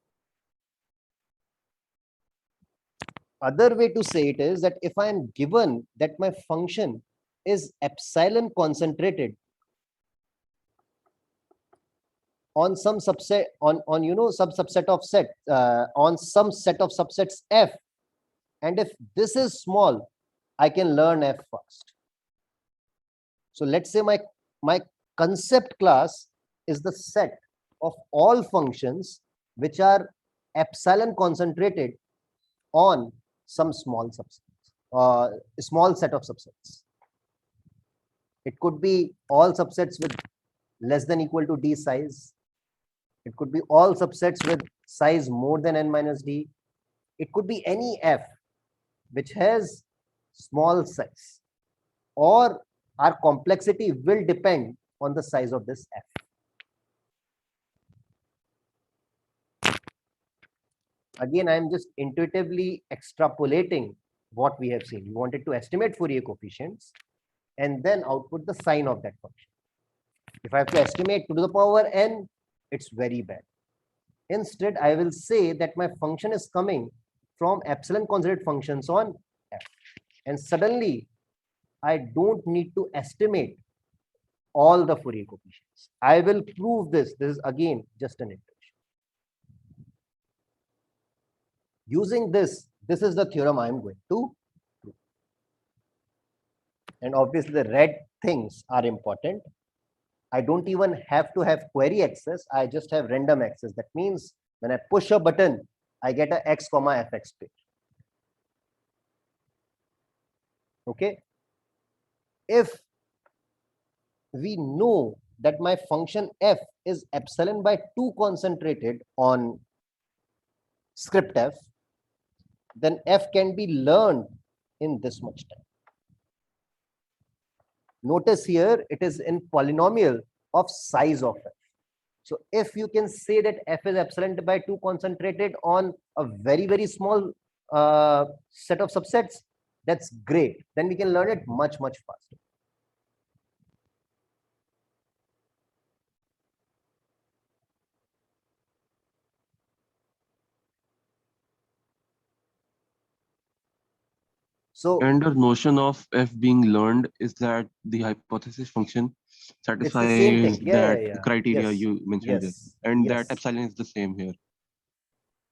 Other way to say it is that if I am given that my function is epsilon concentrated on some subset, on subset of set, on some set of subsets f, and if this is small, I can learn f fast. So let's say my concept class is the set of all functions which are epsilon concentrated on some small subsets, small set of subsets. It could be all subsets with less than equal to d size. It could be all subsets with size more than n minus d. It could be any f which has small size, or our complexity will depend on the size of this f. Again, I am just intuitively extrapolating what we have seen. We wanted to estimate Fourier coefficients and then output the sign of that function. If I have to estimate 2 to the power n, it's very bad. Instead, I will say that my function is coming from epsilon concentrated functions on f. And suddenly, I don't need to estimate all the Fourier coefficients. I will prove this. This is again just an intuition. Using this is the theorem I am going to prove. And obviously, the red things are important. I don't even have to have query access. I just have random access. That means when I push a button, I get a x comma fx page. Okay. if we know that my function f is epsilon by 2 concentrated on script f, then f can be learned in this much time. Notice here it is in polynomial of size of f. So if you can say that f is epsilon by 2 concentrated on a very, very small set of subsets, that's great. Then we can learn it much, much faster. So And the notion of f being learned is that the hypothesis function it's the same satisfies thing. that Yeah. criteria Yes. you mentioned there, Yes. and that Yes. epsilon is the same here.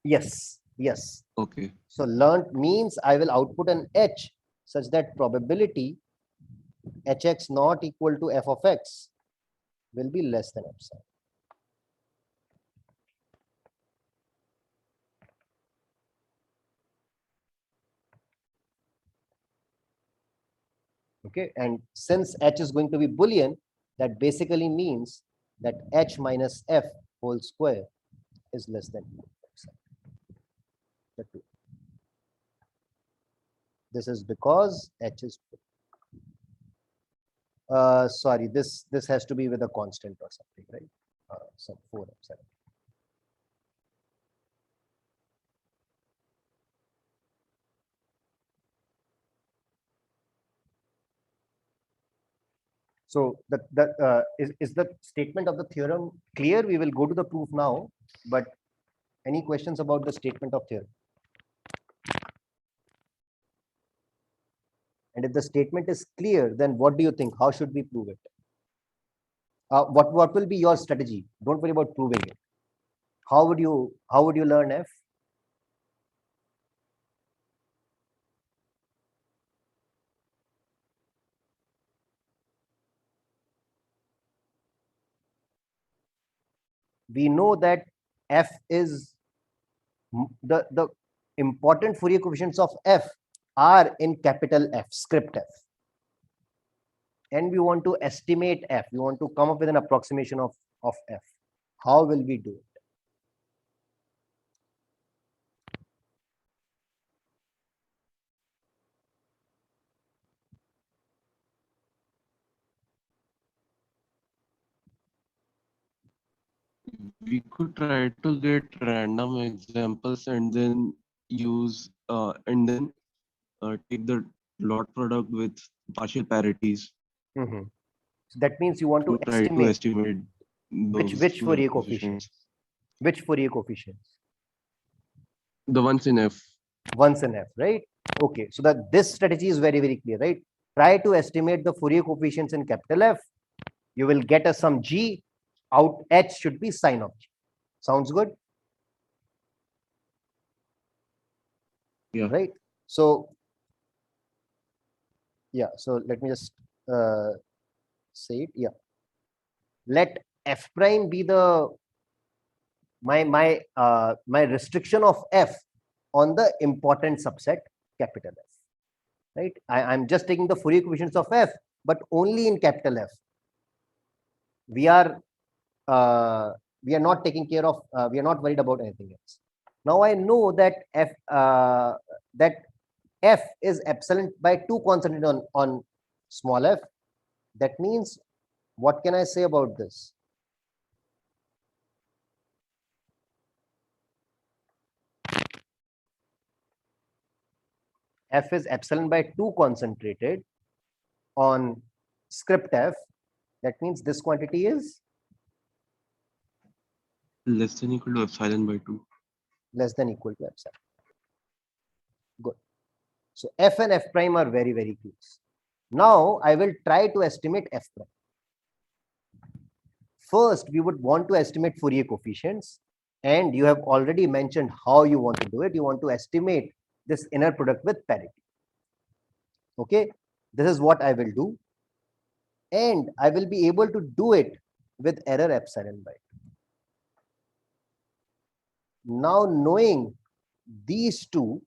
Yes. Yes. Okay. So learned means I will output an h such that probability hx not equal to f of x will be less than epsilon. Okay, and since h is going to be Boolean, that basically means that h minus f whole square is less than equal to epsilon. The two. This is because h is sorry, this has to be with a constant or something, right? Some 4 epsilon. So is the statement of the theorem clear? We will go to the proof now, but any questions about the statement of theorem? And if the statement is clear, then what do you think? How should we prove it? What will be your strategy? Don't worry about proving it. How would you learn f? We know that f is the important Fourier coefficients of f are in capital F, script f. And we want to estimate f. We want to come up with an approximation of f. How will we do it? We could try to get random examples and then use take the dot product with partial parities So that means you want to to try to estimate estimate those which Fourier coefficients. coefficients? Which Fourier coefficients? The ones in f. Once in f, right? Okay, so that this strategy is very, very clear, right? Try to estimate the Fourier coefficients in capital F. You will get a sum g. Out h should be sine of g. Sounds good? Yeah. Right? So yeah, so let me just say it. Yeah, let f prime be the my restriction of f on the important subset capital F. Right? I'm just taking the Fourier coefficients of f, but only in capital F. We are not taking care of. We are not worried about anything else. Now I know that f is epsilon by 2 concentrated on small f. That means, what can I say about this? F is epsilon by 2 concentrated on script f. That means this quantity is Less than equal to epsilon by 2. less than equal to epsilon. Good. So f and f prime are very, very close. Now I will try to estimate f prime. First, we would want to estimate Fourier coefficients, and you have already mentioned how you want to do it. You want to estimate this inner product with parity. Okay, this is what I will do, and I will be able to do it with error epsilon by 2. Now, knowing these two,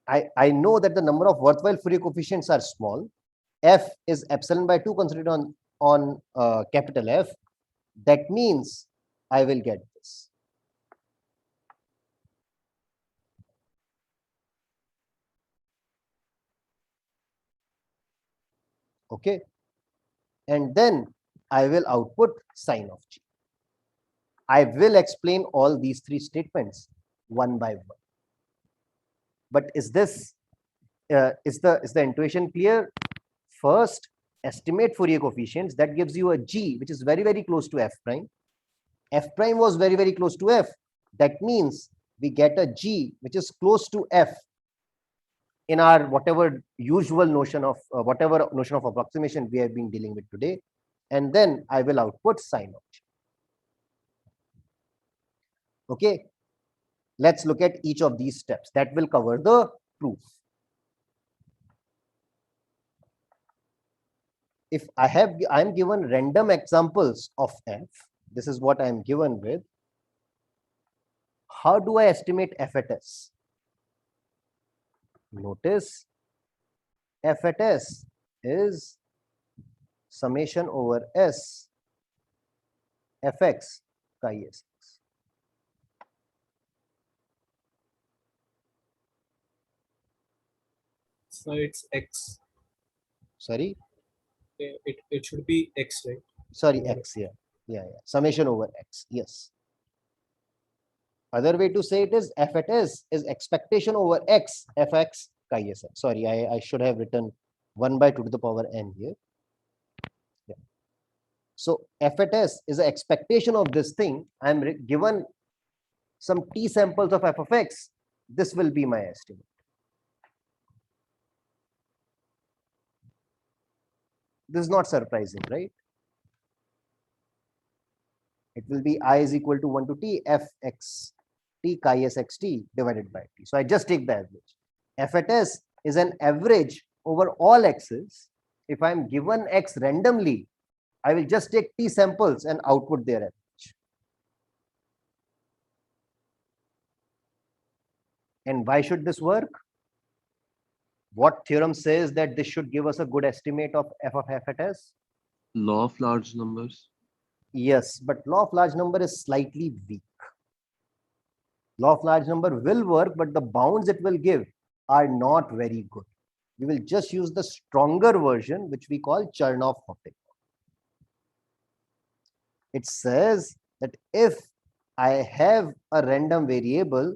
I know that the number of worthwhile Fourier coefficients are small. f is epsilon by 2 considered on capital F, that means I will get this. Okay. And then I will output sine of g. I will explain all these three statements one by one. But is this is the intuition clear? First, estimate Fourier coefficients. That gives you a g which is very, very close to f prime. F prime was very, very close to f. That means we get a g which is close to f in our whatever usual notion of whatever notion of approximation we have been dealing with today. And then I will output sine of g. Okay, let's look at each of these steps. That will cover the proof. If I'm given random examples of f, this is what I'm given with. How do I estimate f at s? Notice f at s is summation over s fx chi sx. So it's x. Sorry, It should be x, right? sorry, Over- x here. Yeah, summation over x. Yes. Other way to say it is f at s is expectation over x fx chi sx. Sorry, I should have written 1 by 2 to the power n here. Yeah. So f at s is an expectation of this thing. I'm given some t samples of f of x. This will be my estimate. This is not surprising, right? It will be I is equal to 1 to t fx t chi sx t divided by t. So I just take the average. F at s is an average over all x's. If I'm given x randomly, I will just take t samples and output their average. And why should this work? What theorem says that this should give us a good estimate of f of f at s? Law of large numbers. Yes, but law of large number is slightly weak. Law of large number will work, but the bounds it will give are not very good. We will just use the stronger version, which we call Chernoff-Hoppe. It says that if I have a random variable,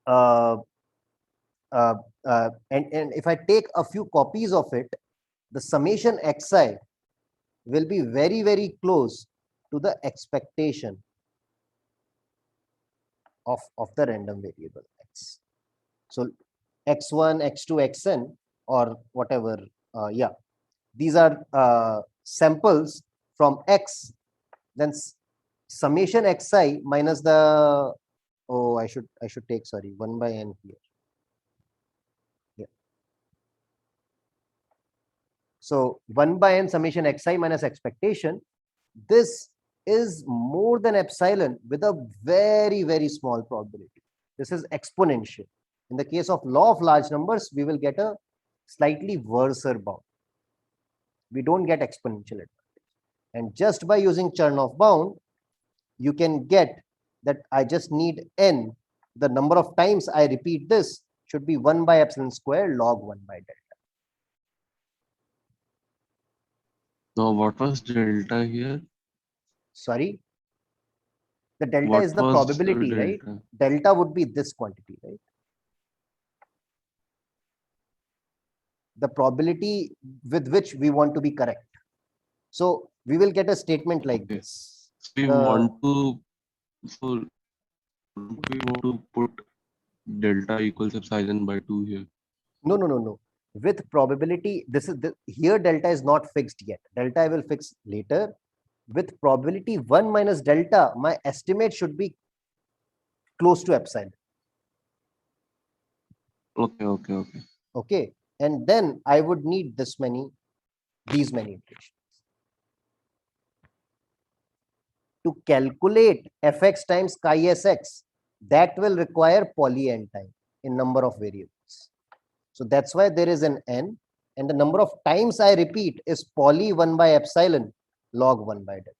and if I take a few copies of it, the summation xi will be very, very close to the expectation of the random variable x. So x1, x2, xn, or whatever, yeah, these are samples from x, then summation xi minus the, oh, I should take, sorry, 1 by n here. Yeah. So 1 by n summation xi minus expectation, this is more than epsilon with a very, very small probability. This is exponential. In the case of law of large numbers, we will get a slightly worse bound. We don't get exponential advantage. And just by using Chernoff bound, you can get that I just need n. The number of times I repeat this should be 1 by epsilon square log 1 by delta. Now, what was delta here? Sorry? The delta What is the was probability, right? delta? Delta would be this quantity, right? The probability with which we want to be correct. So we will get a statement like Okay. this. So we want to, so we want to put delta equals epsilon by 2 here. No. With probability, this is here delta is not fixed yet. Delta I will fix later. With probability 1 minus delta, my estimate should be close to epsilon. Okay. Okay. And then I would need these many iterations. To calculate fx times chi sx, that will require poly n time in number of variables. So that's why there is an n. and the number of times I repeat is poly 1 by epsilon log 1 by delta.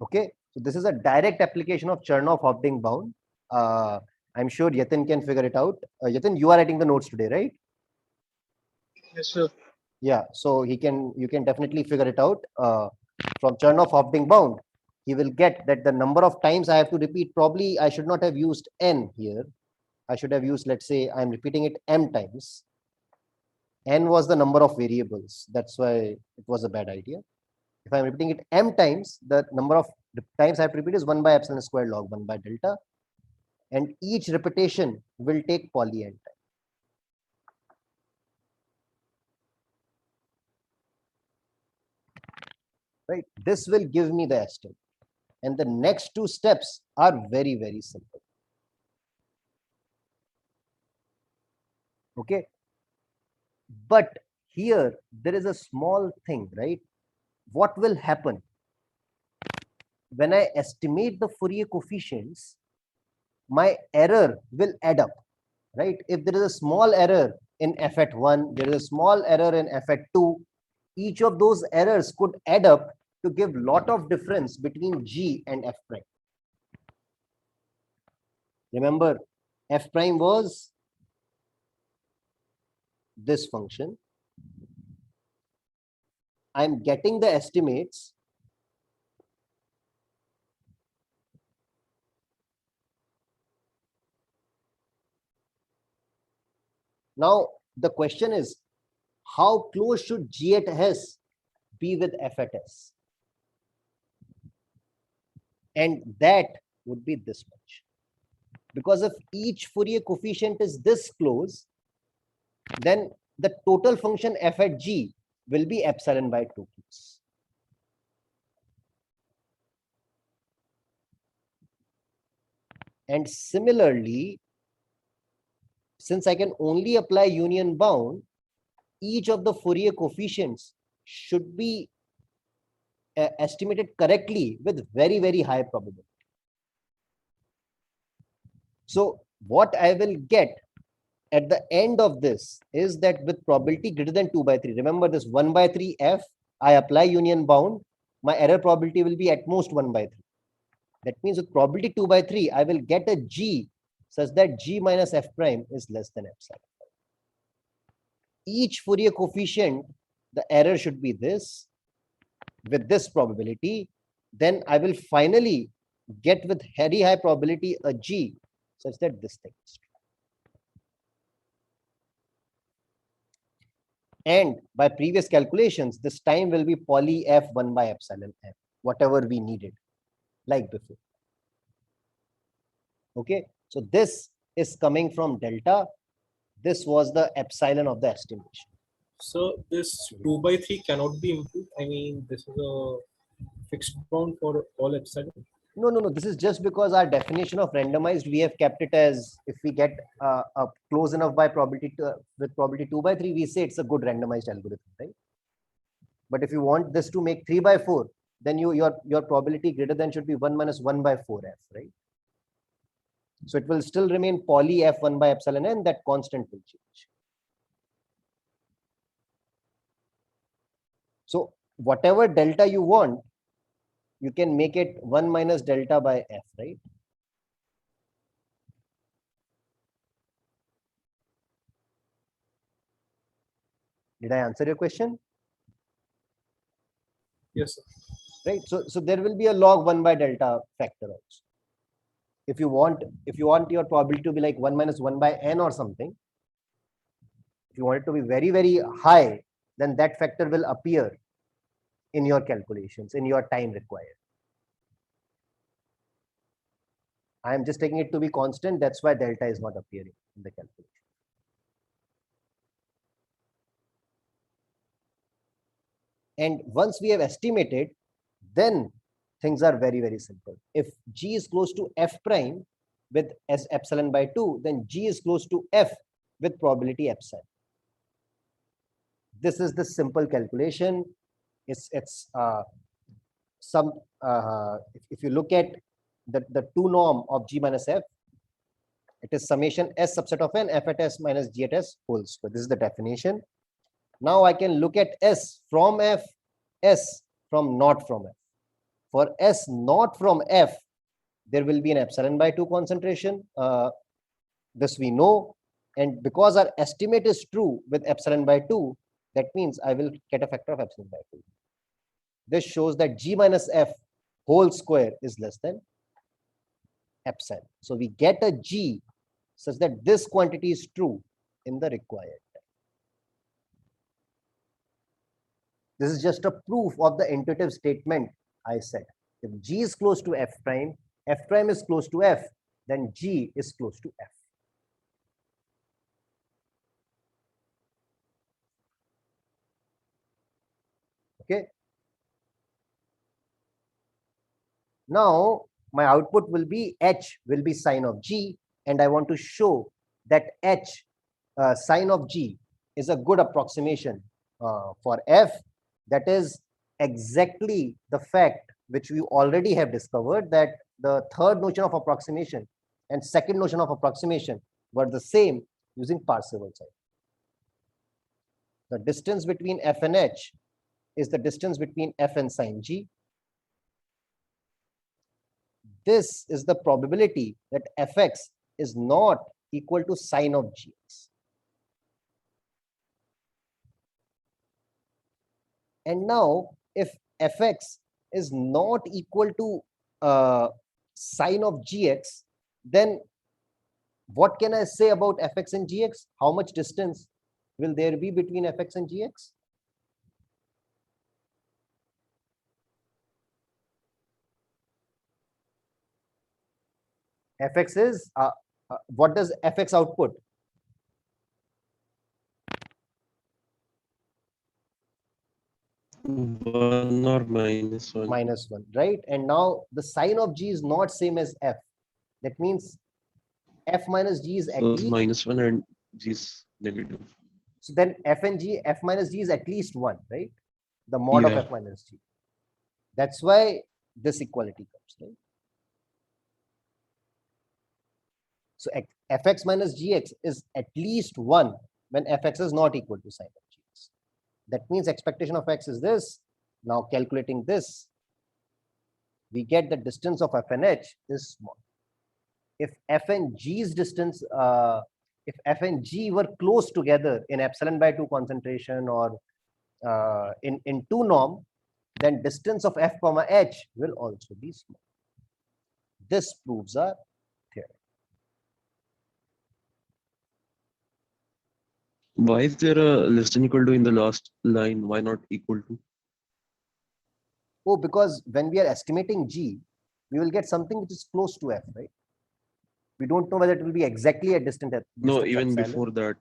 Okay, so this is a direct application of Chernoff-Hopding bound. I'm sure Yatin can figure it out. Yatin, you are writing the notes today, right? Yes, sir. Yeah, so you can definitely figure it out. From Chernoff-Hopding bound, he will get that the number of times I have to repeat, probably I should not have used n here. I should have used, let's say, I'm repeating it m times. N was the number of variables. That's why it was a bad idea. If I'm repeating it m times, the number of times I have to repeat is 1 by epsilon squared log 1 by delta. And each repetition will take poly n time. Right? This will give me the estimate. And the next two steps are very, very simple. Okay. But here there is a small thing, right? What will happen when I estimate the Fourier coefficients? My error will add up, right? If there is a small error in f at 1, there is a small error in f at 2, each of those errors could add up to give lot of difference between g and f prime. Remember, f prime was this function. I'm getting the estimates. Now, the question is, how close should g at s be with f at s? And that would be this much. Because if each Fourier coefficient is this close, then the total function f at g will be epsilon by 2. And similarly, since I can only apply union bound, each of the Fourier coefficients should be estimated correctly with very, very high probability. So what I will get at the end of this is that with probability greater than 2 by 3, remember this 1 by 3 f, I apply union bound, my error probability will be at most 1 by 3. That means with probability 2 by 3, I will get a g such that g minus f prime is less than epsilon. Each Fourier coefficient, the error should be this with this probability. Then I will finally get with very high probability a g such that this thing is true. And by previous calculations, this time will be poly f 1 by epsilon f, whatever we needed, like before. Okay, so this is coming from delta. This was the epsilon of the estimation. So this 2 by 3 cannot be improved. I mean, this is a fixed bound for all epsilon. No. This is just because our definition of randomized, we have kept it as if we get a close enough by probability with probability 2 by 3, we say it's a good randomized algorithm, right? But if you want this to make 3 by 4, then your probability greater than should be 1 minus 1 by 4f, right? So it will still remain poly f 1 by epsilon n, that constant will change. So whatever delta you want, you can make it 1 minus delta by f, right? Did I answer your question? Yes, sir. Right. So there will be a log 1 by delta factor also. If you want your probability to be like 1 minus 1 by n or something, if you want it to be very, very high, then that factor will appear in your calculations, in your time required. I am just taking it to be constant. That's why delta is not appearing in the calculation. And once we have estimated, then things are very, very simple. If g is close to f prime with s epsilon by 2, then g is close to f with probability epsilon. This is the simple calculation. It's some if you look at the 2 norm of G minus F. It is summation S subset of n F at S minus G at S whole square. This is the definition. Now I can look at S from F, S from not from F. For S not from F, there will be an epsilon by 2 concentration. This we know. And because our estimate is true with epsilon by 2, that means I will get a factor of epsilon by 2. This shows that G minus F whole square is less than epsilon. So we get a G such that this quantity is true in the required time. This is just a proof of the intuitive statement I said. If G is close to F prime is close to F, then G is close to F. Okay. Now my output will be H will be sine of G, and I want to show that H sine of G is a good approximation for F. That is exactly the fact which we already have discovered, that the third notion of approximation and second notion of approximation were the same using Parseval cycle. The distance between F and H is the distance between F and sine G. This is the probability that Fx is not equal to sine of Gx. And now, if Fx is not equal to sine of Gx, then what can I say about Fx and Gx? How much distance will there be between Fx and Gx? Fx is, what does Fx output? One or minus one. Minus 1, right? And now the sine of G is not same as F. That means F minus G is at So it's least, minus one and G is negative. so then F and G, F minus G is at least 1, right? The mod of Yeah. F minus G. That's why this equality comes, right? So Fx minus Gx is at least 1 when Fx is not equal to sine of Gx. That means expectation of X is this. Now calculating this, we get the distance of F and H is small. If F and G's distance, if F and G were close together in epsilon by 2 concentration or in 2 norm, then distance of F comma H will also be small. This proves our theorem. Why is there a less than equal to in the last line? Why not equal to? Oh, because when we are estimating G, we will get something which is close to F, right? We don't know whether it will be exactly at distant. No, distance even epsilon. before that.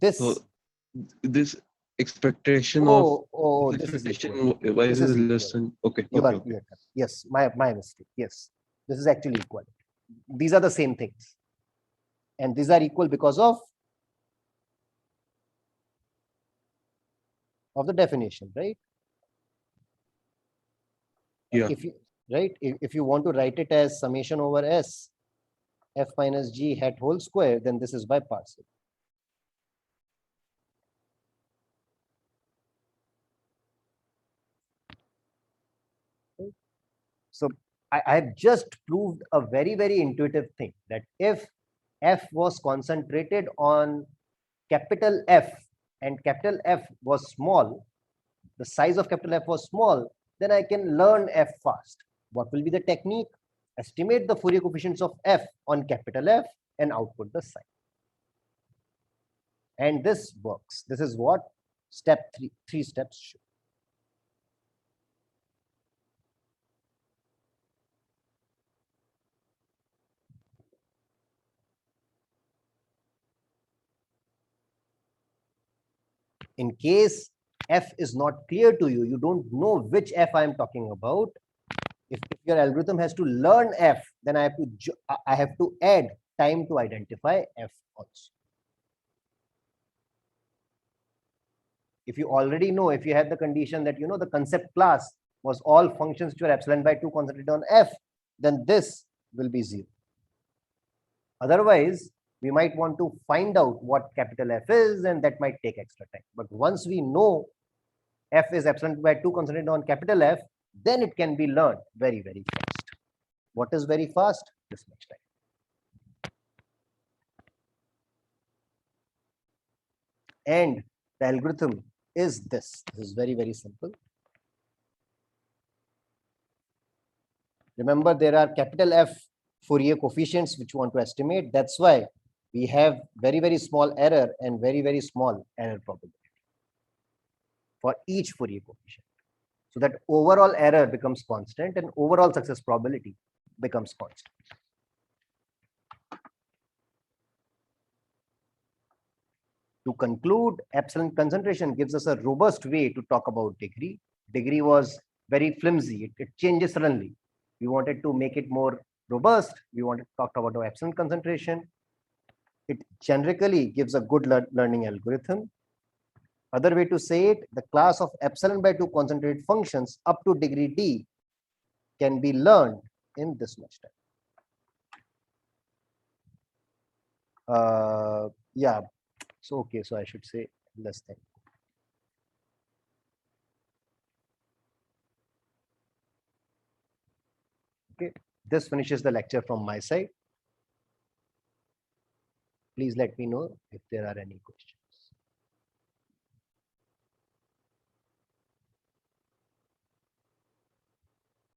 This. So this expectation This is expectation, equal. why This is is it less equal. than? Okay. You Okay, got, okay. you got, yes, my mistake. Yes, this is actually equal. These are the same things, and these are equal because of the definition, right? Yeah. If you if you want to write it as summation over S F minus G hat whole square, then this is by Parseval. So I have just proved a very, very intuitive thing, that if F was concentrated on capital F and capital F was small, the size of capital F was small, then I can learn F fast. What will be the technique? Estimate the Fourier coefficients of F on capital F and output the sign. And this works. This is what three steps show. In case F is not clear to you, you don't know which F I am talking about. If your algorithm has to learn F, then I have to add time to identify F also. If you already know, if you have the condition that the concept class was all functions which were epsilon by 2 concentrated on F, then this will be 0. Otherwise, we might want to find out what capital F is, and that might take extra time. But once we know F is epsilon by 2 concentrated on capital F, then it can be learned very, very fast. What is very fast? This much time. And the algorithm is this. This is very, very simple. Remember, there are capital F Fourier coefficients which you want to estimate. That's why we have very, very small error and very, very small error probability for each Fourier coefficient. So that overall error becomes constant and overall success probability becomes constant. To conclude, epsilon concentration gives us a robust way to talk about degree. Degree was very flimsy. It changes suddenly. We wanted to make it more robust. We wanted to talk about our epsilon concentration. It generically gives a good learning algorithm. Other way to say it, the class of epsilon by 2 concentrated functions up to degree d can be learned in this much time. Yeah, so okay, so I should say less than. Okay, this finishes the lecture from my side. Please let me know if there are any questions.